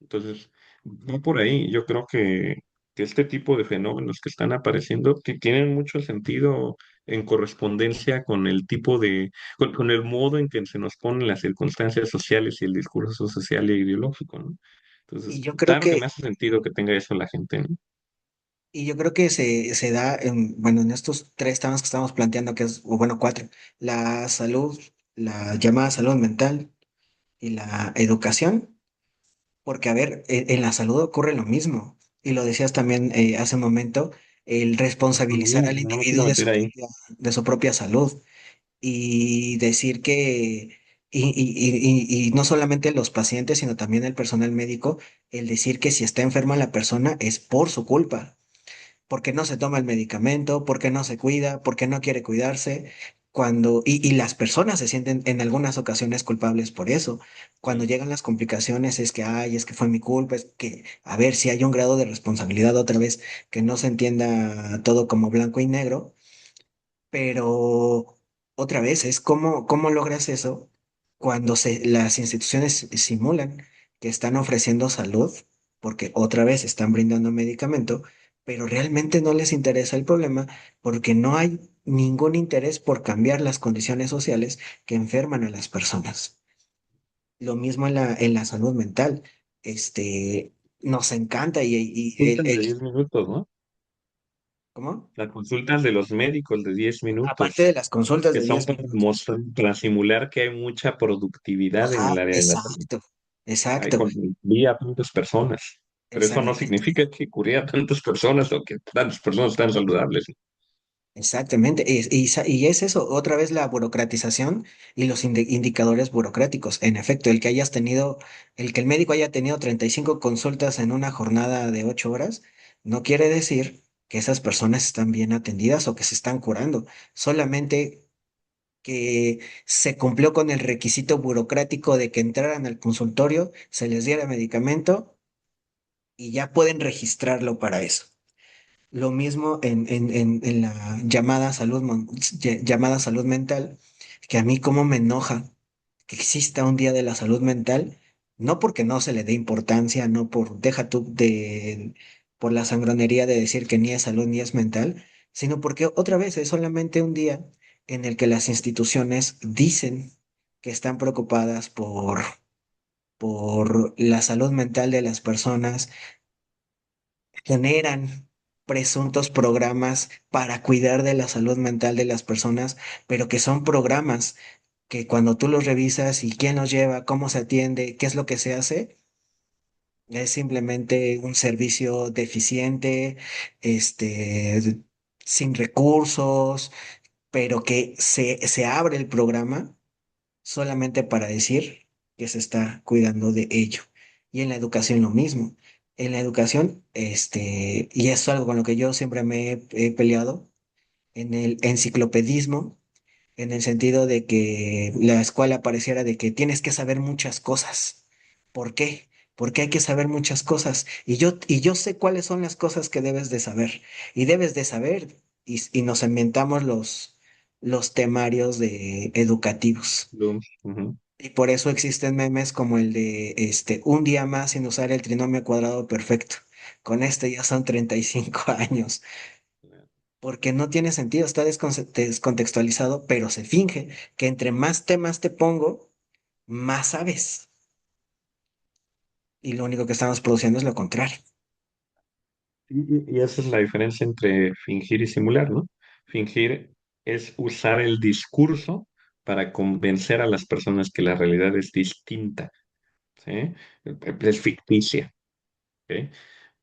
Entonces, va por ahí. Yo creo que este tipo de fenómenos que están apareciendo tienen mucho sentido en correspondencia con el tipo con el modo en que se nos ponen las circunstancias sociales y el discurso social e ideológico, ¿no? Y Entonces, yo creo claro que que, me hace sentido que tenga eso la gente, ¿no? y yo creo que se da bueno, en estos tres temas que estamos planteando, que es, o bueno, cuatro, la salud, la llamada salud mental y la educación, porque a ver, en la salud ocurre lo mismo, y lo decías también hace un momento, el responsabilizar al No me quiero individuo meter ahí. de su propia salud. Y decir que, y no solamente los pacientes, sino también el personal médico, el decir que si está enferma la persona es por su culpa, porque no se toma el medicamento, porque no se cuida, porque no quiere cuidarse, y las personas se sienten en algunas ocasiones culpables por eso. Cuando Sí. llegan las complicaciones es que, ay, es que fue mi culpa, es que, a ver, si hay un grado de responsabilidad otra vez, que no se entienda todo como blanco y negro, pero otra vez es cómo logras eso cuando las instituciones simulan que están ofreciendo salud, porque otra vez están brindando medicamento, pero realmente no les interesa el problema porque no hay ningún interés por cambiar las condiciones sociales que enferman a las personas. Lo mismo en la salud mental. Nos encanta y Consultas de 10 minutos, ¿no? ¿cómo? Las consultas de los médicos de 10 Aparte de minutos, las consultas que de son 10 para minutos. para simular que hay mucha productividad en el Ajá, área de la salud. exacto, Ay, exacto, vi a tantas personas, pero eso no exactamente, significa que curía a tantas personas o que tantas personas están saludables. exactamente. Y es eso, otra vez la burocratización y los indicadores burocráticos. En efecto, el que el médico haya tenido 35 consultas en una jornada de 8 horas, no quiere decir que esas personas están bien atendidas o que se están curando. Solamente que se cumplió con el requisito burocrático de que entraran al consultorio, se les diera medicamento y ya pueden registrarlo para eso. Lo mismo en la llamada salud mental, que a mí como me enoja que exista un día de la salud mental, no porque no se le dé importancia, no por, deja tú por la sangronería de decir que ni es salud ni es mental, sino porque otra vez es solamente un día en el que las instituciones dicen que están preocupadas por la salud mental de las personas, generan presuntos programas para cuidar de la salud mental de las personas, pero que son programas que cuando tú los revisas y quién los lleva, cómo se atiende, qué es lo que se hace, es simplemente un servicio deficiente, este, sin recursos, pero que se abre el programa solamente para decir que se está cuidando de ello. Y en la educación lo mismo. En la educación, y eso es algo con lo que yo siempre me he peleado, en el enciclopedismo, en el sentido de que la escuela pareciera de que tienes que saber muchas cosas. ¿Por qué? Porque hay que saber muchas cosas. Y yo sé cuáles son las cosas que debes de saber. Y debes de saber. Y nos inventamos los temarios educativos. Ujú. Y por eso existen memes como el de un día más sin usar el trinomio cuadrado perfecto. Con este ya son 35 años. Porque no tiene sentido, está descontextualizado, pero se finge que entre más temas te pongo, más sabes. Y lo único que estamos produciendo es lo contrario. Y esa es la diferencia entre fingir y simular, ¿no? Fingir es usar el discurso para convencer a las personas que la realidad es distinta, ¿sí? Es ficticia, ¿ok?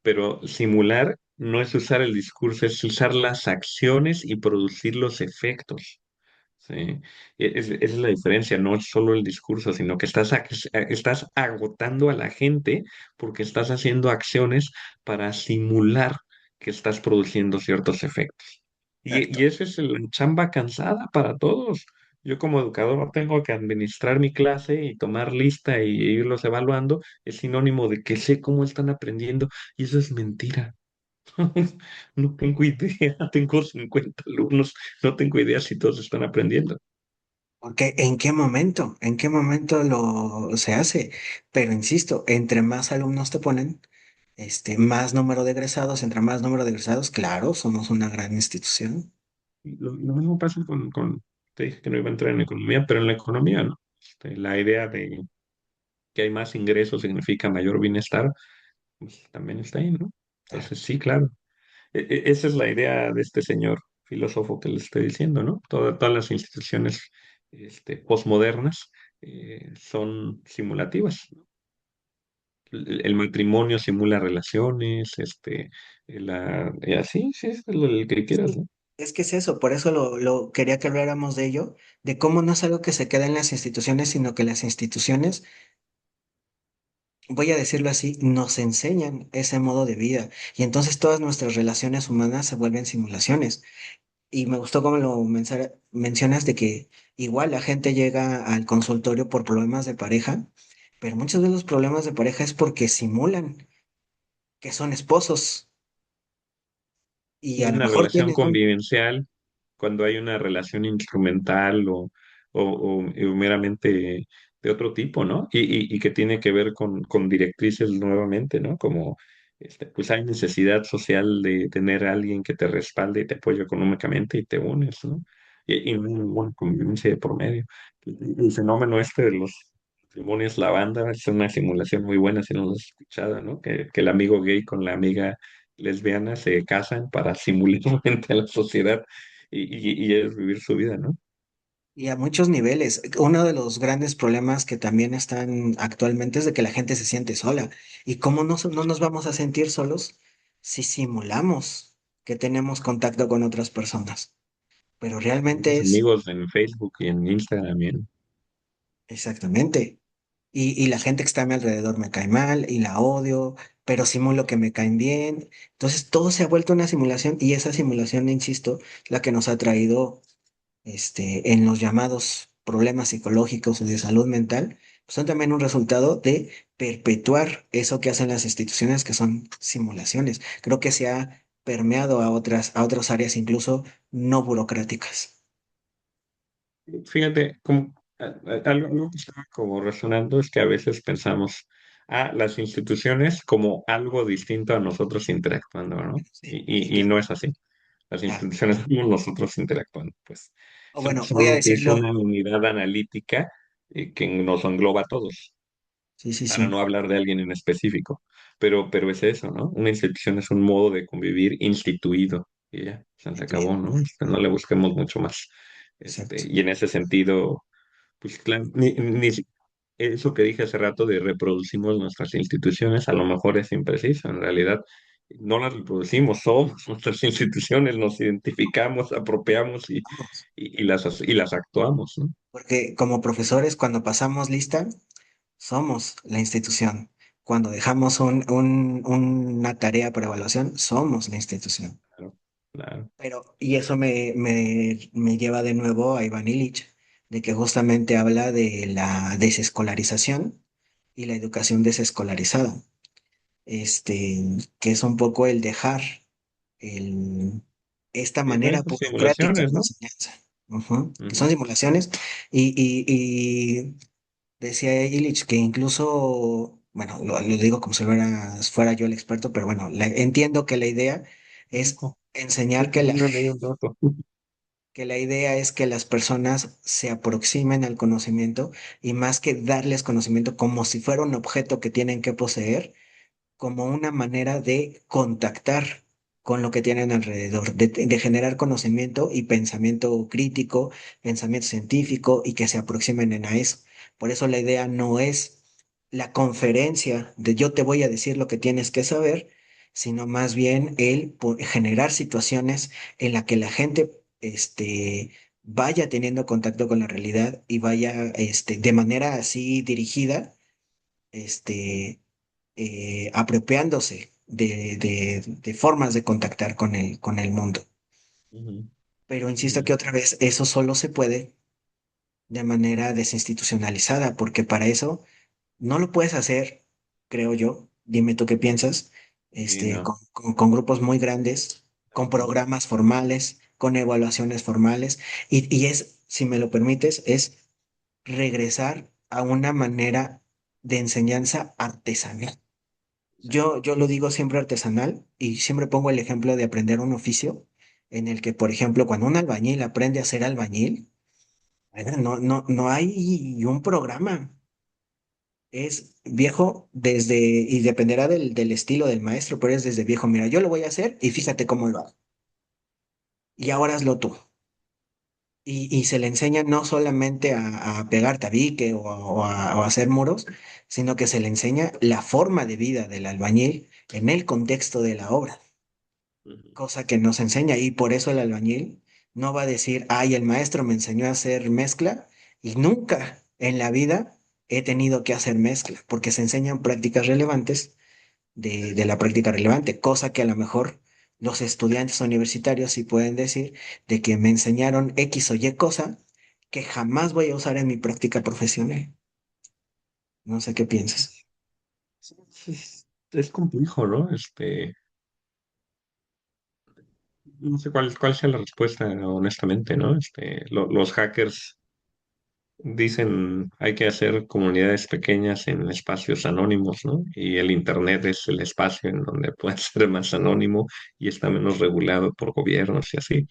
Pero simular no es usar el discurso, es usar las acciones y producir los efectos. Sí, esa es la diferencia, no es solo el discurso, sino que estás agotando a la gente porque estás haciendo acciones para simular que estás produciendo ciertos efectos. Y Exacto. esa es la chamba cansada para todos. Yo como educador tengo que administrar mi clase y tomar lista y irlos evaluando. Es sinónimo de que sé cómo están aprendiendo y eso es mentira. No tengo idea, tengo 50 alumnos, no tengo idea si todos están aprendiendo. Porque en qué momento lo se hace. Pero insisto, entre más alumnos te ponen, más número de egresados, entre más número de egresados, claro, somos una gran institución. Y lo mismo pasa te dije que no iba a entrar en economía, pero en la economía, ¿no? La idea de que hay más ingresos significa mayor bienestar, pues también está ahí, ¿no? Claro. Entonces, sí, claro. Esa es la idea de este señor filósofo que le estoy diciendo, ¿no? Todas las instituciones posmodernas son simulativas. El matrimonio simula relaciones, y así, sí, es el que quieras, ¿no? Es que es eso, por eso lo quería que habláramos de ello, de cómo no es algo que se queda en las instituciones, sino que las instituciones, voy a decirlo así, nos enseñan ese modo de vida. Y entonces todas nuestras relaciones humanas se vuelven simulaciones. Y me gustó cómo mencionas de que igual la gente llega al consultorio por problemas de pareja, pero muchos de los problemas de pareja es porque simulan que son esposos y a lo Una mejor relación tienen un... convivencial, cuando hay una relación instrumental o meramente de otro tipo, ¿no? Y que tiene que ver con directrices nuevamente, ¿no? Como, pues hay necesidad social de tener a alguien que te respalde y te apoye económicamente y te unes, ¿no? Y no hay ninguna convivencia de por medio. El fenómeno de los matrimonios, la banda, es una simulación muy buena si no lo has escuchado, ¿no? Que el amigo gay con la amiga lesbianas se casan para simular frente a la sociedad y ellos vivir su vida, ¿no? Y a muchos niveles. Uno de los grandes problemas que también están actualmente es de que la gente se siente sola. ¿Y cómo no nos vamos a sentir solos si simulamos que tenemos contacto con otras personas? Pero realmente Muchos es amigos en Facebook y en Instagram. exactamente. Y la gente que está a mi alrededor me cae mal y la odio, pero simulo que me caen bien. Entonces todo se ha vuelto una simulación y esa simulación, insisto, es la que nos ha traído en los llamados problemas psicológicos o de salud mental, pues son también un resultado de perpetuar eso que hacen las instituciones, que son simulaciones. Creo que se ha permeado a otras áreas, incluso no burocráticas. Fíjate, algo que está como resonando es que a veces pensamos a las instituciones como algo distinto a nosotros interactuando, ¿no? Sí, Y no es así. Las claro. instituciones somos nosotros interactuando, pues. O bueno, voy a Solo que es decirlo. una unidad analítica que nos engloba a todos, Sí, sí, para sí. no hablar de alguien en específico. Pero es eso, ¿no? Una institución es un modo de convivir instituido y ya, se acabó, ¿no? No le busquemos mucho más. Exacto. Y en ese sentido, pues claro, eso que dije hace rato de reproducimos nuestras instituciones, a lo mejor es impreciso. En realidad, no las reproducimos, somos nuestras instituciones, nos identificamos, apropiamos Vamos. y las actuamos, ¿no? Porque como profesores, cuando pasamos lista, somos la institución. Cuando dejamos una tarea para evaluación, somos la institución. Claro, claro. Pero, y eso me lleva de nuevo a Iván Illich, de que justamente habla de la desescolarización y la educación desescolarizada. Que es un poco el dejar el, esta manera Esas burocrática simulaciones, de ¿no? enseñanza. Ujú, que son Ujú. simulaciones y decía Illich que incluso, bueno, lo digo como si fuera yo el experto, pero bueno, entiendo que la idea es Ojo, yo enseñar también lo leí un rato. que la idea es que las personas se aproximen al conocimiento y más que darles conocimiento como si fuera un objeto que tienen que poseer, como una manera de contactar con lo que tienen alrededor, de generar conocimiento y pensamiento crítico, pensamiento científico y que se aproximen a eso. Por eso la idea no es la conferencia de yo te voy a decir lo que tienes que saber, sino más bien generar situaciones en las que la gente vaya teniendo contacto con la realidad y vaya de manera así dirigida este, apropiándose de formas de contactar con el mundo. Ujú. Pero insisto que Sí, otra vez eso solo se puede de manera desinstitucionalizada, porque para eso no lo puedes hacer, creo yo, dime tú qué piensas, sí, no. con grupos muy grandes, con Ujú. programas formales, con evaluaciones formales, y es, si me lo permites, es regresar a una manera de enseñanza artesanal. Yo lo digo siempre artesanal y siempre pongo el ejemplo de aprender un oficio en el que, por ejemplo, cuando un albañil aprende a ser albañil, no hay un programa. Es viejo y dependerá del estilo del maestro, pero es desde viejo. Mira, yo lo voy a hacer y fíjate cómo lo hago. Y ahora hazlo tú. Y se le enseña no solamente a pegar tabique o a hacer muros, sino que se le enseña la forma de vida del albañil en el contexto de la obra, Ujú. cosa que no se enseña. Y por eso el albañil no va a decir, ay, el maestro me enseñó a hacer mezcla y nunca en la vida he tenido que hacer mezcla, porque se enseñan prácticas relevantes de la práctica relevante, cosa que a lo mejor los estudiantes universitarios sí pueden decir de que me enseñaron X o Y cosa que jamás voy a usar en mi práctica profesional. No sé qué piensas. Es complejo, ¿no? No sé cuál sea la respuesta, honestamente, ¿no? Los hackers dicen hay que hacer comunidades pequeñas en espacios anónimos, ¿no? Y el Internet es el espacio en donde puede ser más anónimo y está menos regulado por gobiernos y así.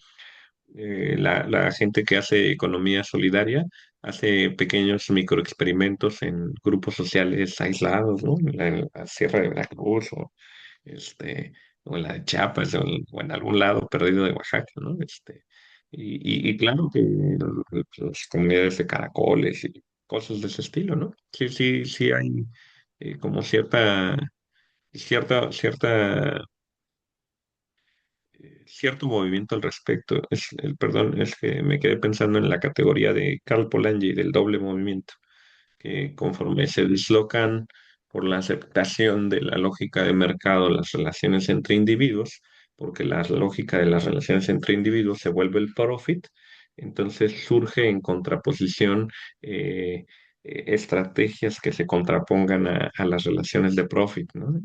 La gente que hace economía solidaria hace pequeños microexperimentos en grupos sociales aislados, ¿no? En la Sierra de Veracruz este, o en la de Chiapas o en algún lado perdido de Oaxaca, ¿no? Y claro que las comunidades de caracoles y cosas de ese estilo, ¿no? Sí, sí, sí hay como cierta cierto movimiento al respecto. Perdón, es que me quedé pensando en la categoría de Karl Polanyi del doble movimiento, que conforme se dislocan por la aceptación de la lógica de mercado las relaciones entre individuos, porque la lógica de las relaciones entre individuos se vuelve el profit, entonces surge en contraposición eh, estrategias que se contrapongan a las relaciones de profit, ¿no?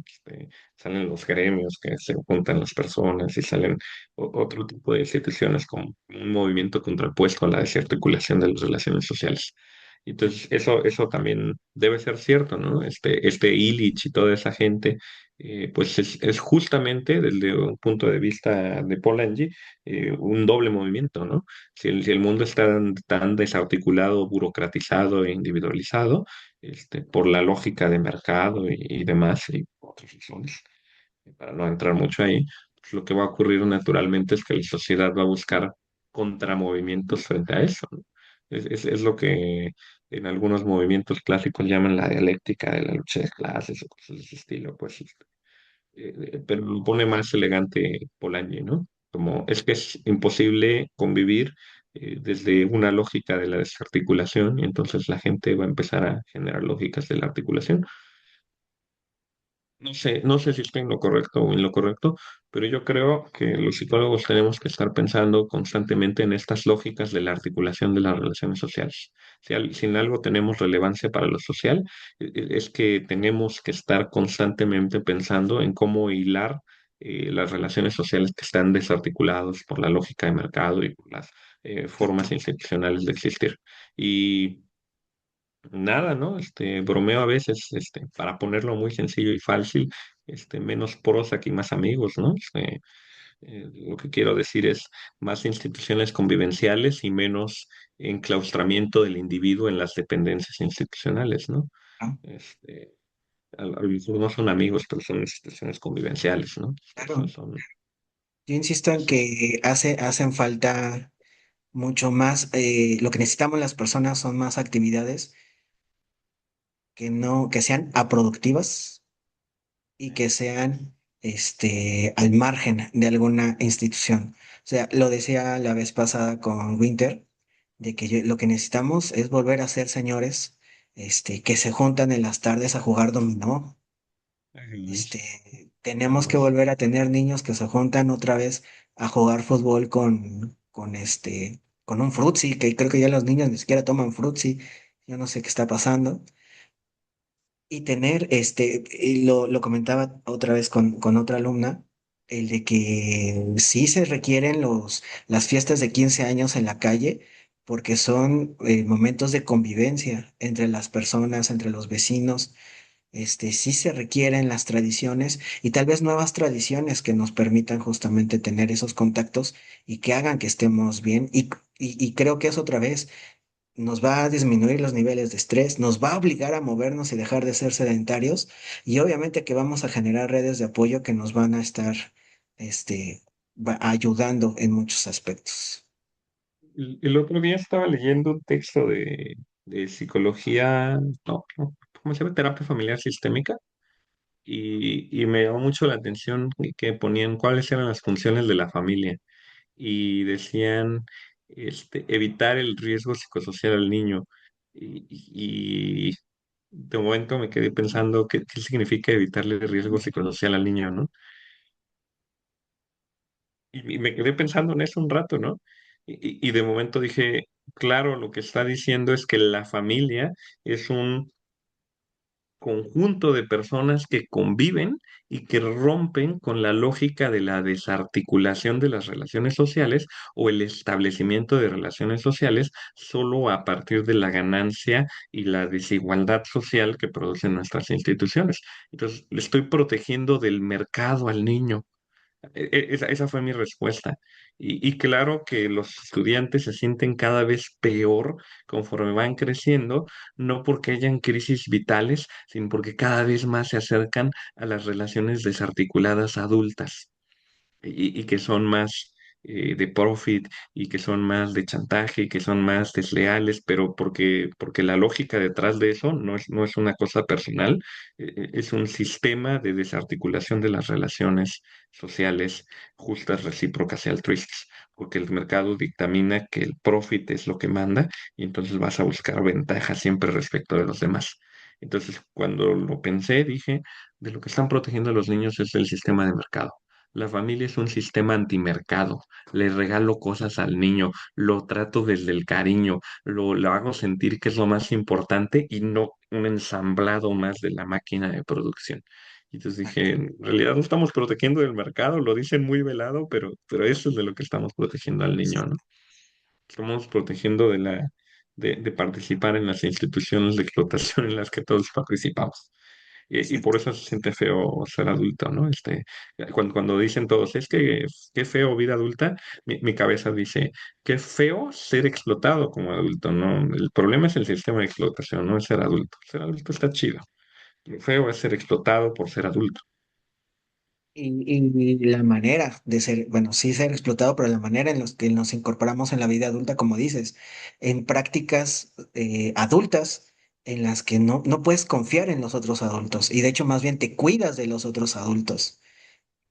Salen los gremios que se juntan las personas y salen otro tipo de instituciones como un movimiento contrapuesto a la desarticulación de las relaciones sociales. Entonces, eso también debe ser cierto, ¿no? Este Illich y toda esa gente, pues es justamente desde un punto de vista de Polanyi, un doble movimiento, ¿no? Si el mundo está tan desarticulado, burocratizado e individualizado, por la lógica de mercado y demás, y otras razones, para no entrar mucho ahí, pues lo que va a ocurrir naturalmente es que la sociedad va a buscar contramovimientos frente a eso, ¿no? Es lo que en algunos movimientos clásicos llaman la dialéctica de la lucha de clases o cosas de ese estilo, pues, pero lo pone más elegante Polanyi, ¿no? Como es que es imposible convivir desde una lógica de la desarticulación y entonces la gente va a empezar a generar lógicas de la articulación. No sé si estoy en lo correcto o en lo correcto, pero yo creo que los psicólogos tenemos que estar pensando constantemente en estas lógicas de la articulación de las relaciones sociales. Si en algo tenemos relevancia para lo social, es que tenemos que estar constantemente pensando en cómo hilar las relaciones sociales que están desarticuladas por la lógica de mercado y por las formas institucionales de existir. Y nada, ¿no? Bromeo a veces, para ponerlo muy sencillo y fácil, menos prosa y más amigos, ¿no? Lo que quiero decir es más instituciones convivenciales y menos enclaustramiento del individuo en las dependencias institucionales, ¿no? ¿No? Este, A lo mejor no son amigos, pero son instituciones convivenciales, ¿no? Claro, Son, yo insisto en son- que hacen falta mucho más, lo que necesitamos las personas son más actividades que no, que sean aproductivas y que sean al margen de alguna institución. O sea, lo decía la vez pasada con Winter, de que lo que necesitamos es volver a ser señores, que se juntan en las tardes a jugar dominó. Ay, Tenemos que vamos. volver a tener niños que se juntan otra vez a jugar fútbol con un frutzi, que creo que ya los niños ni siquiera toman frutzi. Yo no sé qué está pasando. Y tener, y lo comentaba otra vez con otra alumna, el de que sí se requieren las fiestas de 15 años en la calle, porque son momentos de convivencia entre las personas, entre los vecinos. Sí se requieren las tradiciones y tal vez nuevas tradiciones que nos permitan justamente tener esos contactos y que hagan que estemos bien. Y creo que es otra vez nos va a disminuir los niveles de estrés, nos va a obligar a movernos y dejar de ser sedentarios y obviamente que vamos a generar redes de apoyo que nos van a estar ayudando en muchos aspectos. El otro día estaba leyendo un texto de psicología, no, ¿cómo se llama? Terapia familiar sistémica. Y me llamó mucho la atención que ponían cuáles eran las funciones de la familia. Y decían evitar el riesgo psicosocial al niño. Y de momento me quedé pensando qué significa evitarle el riesgo psicosocial al niño, ¿no? Y me quedé pensando en eso un rato, ¿no? Y de momento dije, claro, lo que está diciendo es que la familia es un conjunto de personas que conviven y que rompen con la lógica de la desarticulación de las relaciones sociales o el establecimiento de relaciones sociales solo a partir de la ganancia y la desigualdad social que producen nuestras instituciones. Entonces, le estoy protegiendo del mercado al niño. Esa fue mi respuesta. Y claro que los estudiantes se sienten cada vez peor conforme van creciendo, no porque hayan crisis vitales, sino porque cada vez más se acercan a las relaciones desarticuladas adultas y que son más de profit y que son más de chantaje y que son más desleales, pero porque la lógica detrás de eso no es una cosa personal, es un sistema de desarticulación de las relaciones sociales justas, recíprocas y altruistas. Porque el mercado dictamina que el profit es lo que manda y entonces vas a buscar ventaja siempre respecto de los demás. Entonces, cuando lo pensé, dije, de lo que están protegiendo a los niños es el sistema de mercado. La familia es un sistema antimercado. Le regalo cosas al niño, lo trato desde el cariño, lo hago sentir que es lo más importante y no un ensamblado más de la máquina de producción. Y entonces dije, en realidad no estamos protegiendo del mercado, lo dicen muy velado, pero eso es de lo que estamos protegiendo al niño, ¿no? Estamos protegiendo de participar en las instituciones de explotación en las que todos participamos. Y por eso se siente feo ser adulto, ¿no? Cuando dicen todos, es que qué feo vida adulta, mi cabeza dice, qué feo ser explotado como adulto, ¿no? El problema es el sistema de explotación, no es ser adulto. Ser adulto está chido. Lo feo es ser explotado por ser adulto. Y la manera de ser, bueno, sí ser explotado, pero la manera en los que nos incorporamos en la vida adulta, como dices, en prácticas adultas en las que no puedes confiar en los otros adultos y de hecho más bien te cuidas de los otros adultos.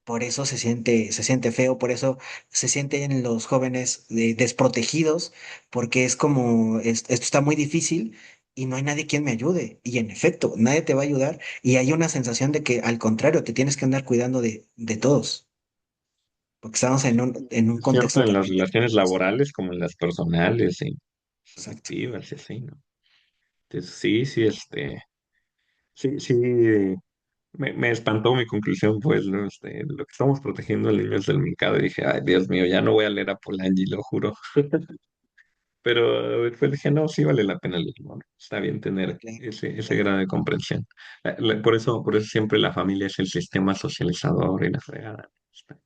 Por eso se siente feo, por eso se sienten los jóvenes desprotegidos, porque es como, esto está muy difícil y no hay nadie quien me ayude. Y en efecto, nadie te va a ayudar y hay una sensación de que al contrario, te tienes que andar cuidando de todos, porque estamos en un Es cierto contexto en tan... las relaciones laborales como en las personales y Exacto. afectivas y así, ¿no? Entonces, sí, sí, sí, me espantó mi conclusión, pues, ¿no? Lo que estamos protegiendo al niño es del mercado. Y dije, ay, Dios mío, ya no voy a leer a Polanyi, lo juro. Pero después dije, no, sí vale la pena leerlo, ¿no? Está bien tener Claro, ese claro, grado de comprensión. Por eso siempre la familia es el sistema socializador y la fregada. Está-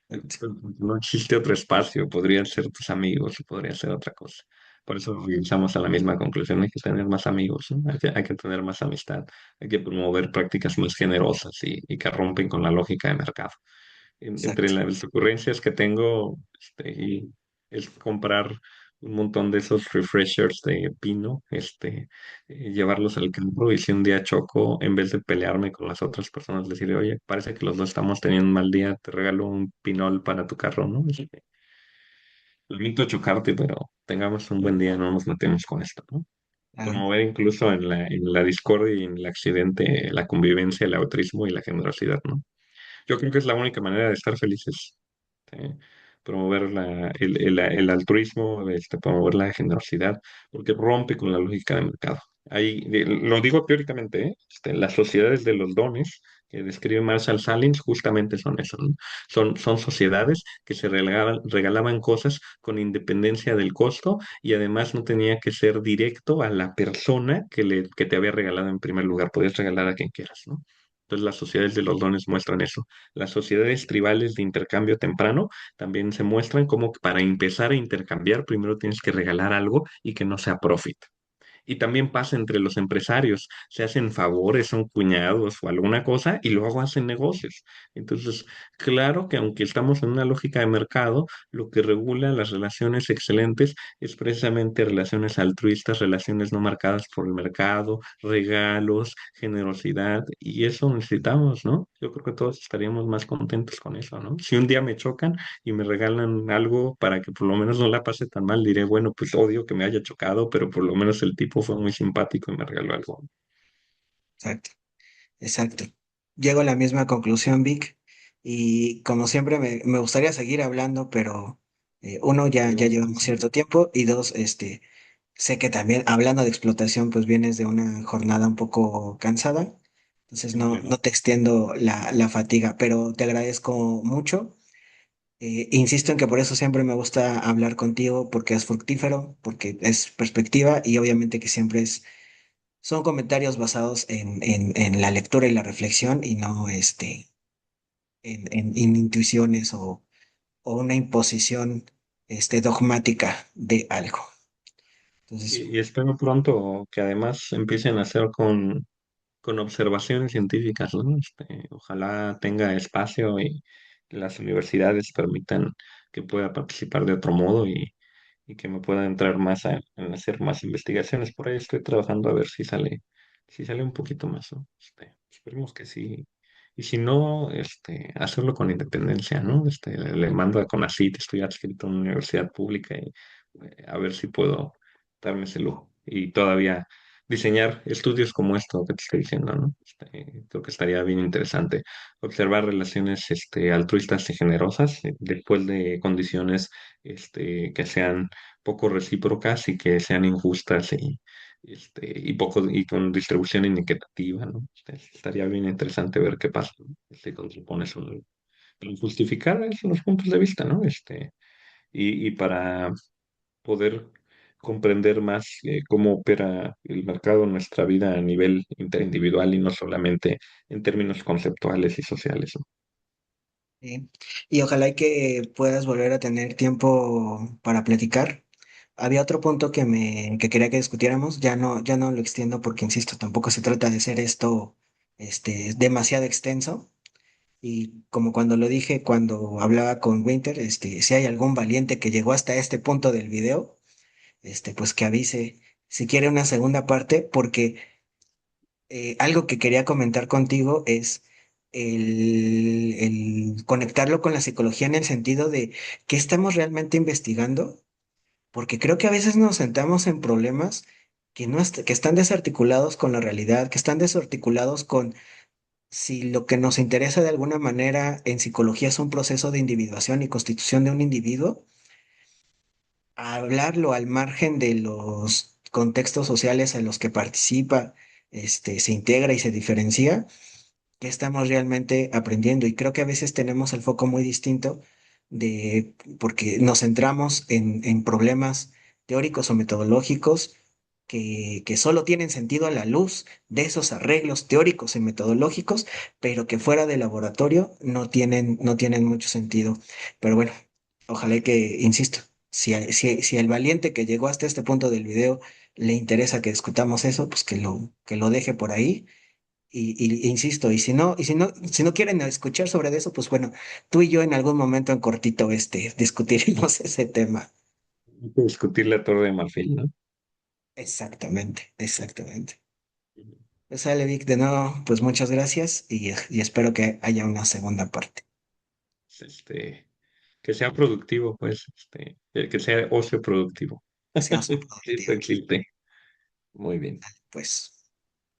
exacto. No existe otro espacio, podrían ser tus amigos, podría ser otra cosa. Por eso llegamos a la misma conclusión, hay que tener más amigos, ¿no? Hay que tener más amistad, hay que promover prácticas más generosas y que rompen con la lógica de mercado. Entre Exacto. las ocurrencias que tengo, y es comprar un montón de esos refreshers de pino, llevarlos al campo y si un día choco, en vez de pelearme con las otras personas, decirle, oye, parece que los dos estamos teniendo un mal día, te regalo un pinol para tu carro, ¿no? Lamento chocarte, pero tengamos un buen día, no nos metemos con esto, ¿no? Claro. Promover incluso en la discordia y en el accidente la convivencia, el altruismo y la generosidad, ¿no? Yo creo que es la única manera de estar felices. ¿Sí? Promover el altruismo, promover la generosidad, porque rompe con la lógica de mercado. Lo digo teóricamente, ¿eh? Las sociedades de los dones que describe Marshall Salins justamente son eso, ¿no? Son sociedades que se regalaban cosas con independencia del costo y además no tenía que ser directo a la persona que te había regalado en primer lugar. Podías regalar a quien quieras, ¿no? Entonces las sociedades de los dones muestran eso. Las sociedades tribales de intercambio temprano también se muestran como que para empezar a intercambiar, primero tienes que regalar algo y que no sea profit. Y también pasa entre los empresarios, se hacen favores, son cuñados o alguna cosa y luego hacen negocios. Entonces, claro que aunque estamos en una lógica de mercado, lo que regula las relaciones excelentes es precisamente relaciones altruistas, relaciones no marcadas por el mercado, regalos, generosidad, y eso necesitamos, ¿no? Yo creo que todos estaríamos más contentos con eso, ¿no? Si un día me chocan y me regalan algo para que por lo menos no la pase tan mal, diré, bueno, pues odio que me haya chocado, pero por lo menos el tipo fue muy simpático y me regaló algo. Exacto. Exacto. Llego a la misma conclusión, Vic, y como siempre me gustaría seguir hablando, pero uno, ya llevamos cierto tiempo, y dos, sé que también hablando de explotación, pues vienes de una jornada un poco cansada, entonces no te extiendo la fatiga, pero te agradezco mucho. Insisto en que por eso siempre me gusta hablar contigo, porque es fructífero, porque es perspectiva y obviamente que siempre son comentarios basados en la lectura y la reflexión y no en intuiciones o una imposición dogmática de algo. Entonces, Y espero pronto que además empiecen a hacer con observaciones científicas, ¿no? Ojalá tenga espacio y las universidades permitan que pueda participar de otro modo y que me pueda entrar más en hacer más investigaciones. Por ahí estoy trabajando a ver si sale un poquito más, ¿no? Esperemos que sí. Y si no, hacerlo con independencia, ¿no? Le mando a CONACYT, estoy adscrito a una universidad pública y a ver si puedo darme ese lujo. Y todavía diseñar estudios como esto que te estoy diciendo, ¿no? Creo que estaría bien interesante observar relaciones altruistas y generosas después de condiciones que sean poco recíprocas y que sean injustas y con distribución inequitativa, ¿no? Estaría bien interesante ver qué pasa, ¿no? Contrapone eso, ¿no? Para justificar eso, los puntos de vista, ¿no? Y para poder comprender más cómo opera el mercado en nuestra vida a nivel interindividual y no solamente en términos conceptuales y sociales, ¿no? sí. Y ojalá y que puedas volver a tener tiempo para platicar. Había otro punto que quería que discutiéramos, ya no lo extiendo porque, insisto, tampoco se trata de ser esto demasiado extenso. Y como cuando lo dije, cuando hablaba con Winter, si hay algún valiente que llegó hasta este punto del video, pues que avise si quiere una segunda parte, porque algo que quería comentar contigo es el conectarlo con la psicología en el sentido de qué estamos realmente investigando, porque creo que a veces nos sentamos en problemas que están desarticulados con la realidad, que están desarticulados con si lo que nos interesa de alguna manera en psicología es un proceso de individuación y constitución de un individuo, hablarlo al margen de los contextos sociales en los que participa, se integra y se diferencia, que estamos realmente aprendiendo. Y creo que a veces tenemos el foco muy distinto porque nos centramos en problemas teóricos o metodológicos que solo tienen sentido a la luz de esos arreglos teóricos y metodológicos, pero que fuera del laboratorio no tienen mucho sentido. Pero bueno, ojalá que, insisto, Si el valiente que llegó hasta este punto del video le interesa que discutamos eso, pues que lo deje por ahí. E insisto, si no quieren escuchar sobre eso, pues bueno, tú y yo en algún momento en cortito discutiremos ese tema. Hay que discutir la Torre de Marfil, ¿no? Exactamente, exactamente. Pues sale, Vic, de nuevo, pues muchas gracias y espero que haya una segunda parte. Este, que sea productivo, pues, que sea ocio productivo. Que sea Sí, eso productivo. existe. Muy bien. Pues.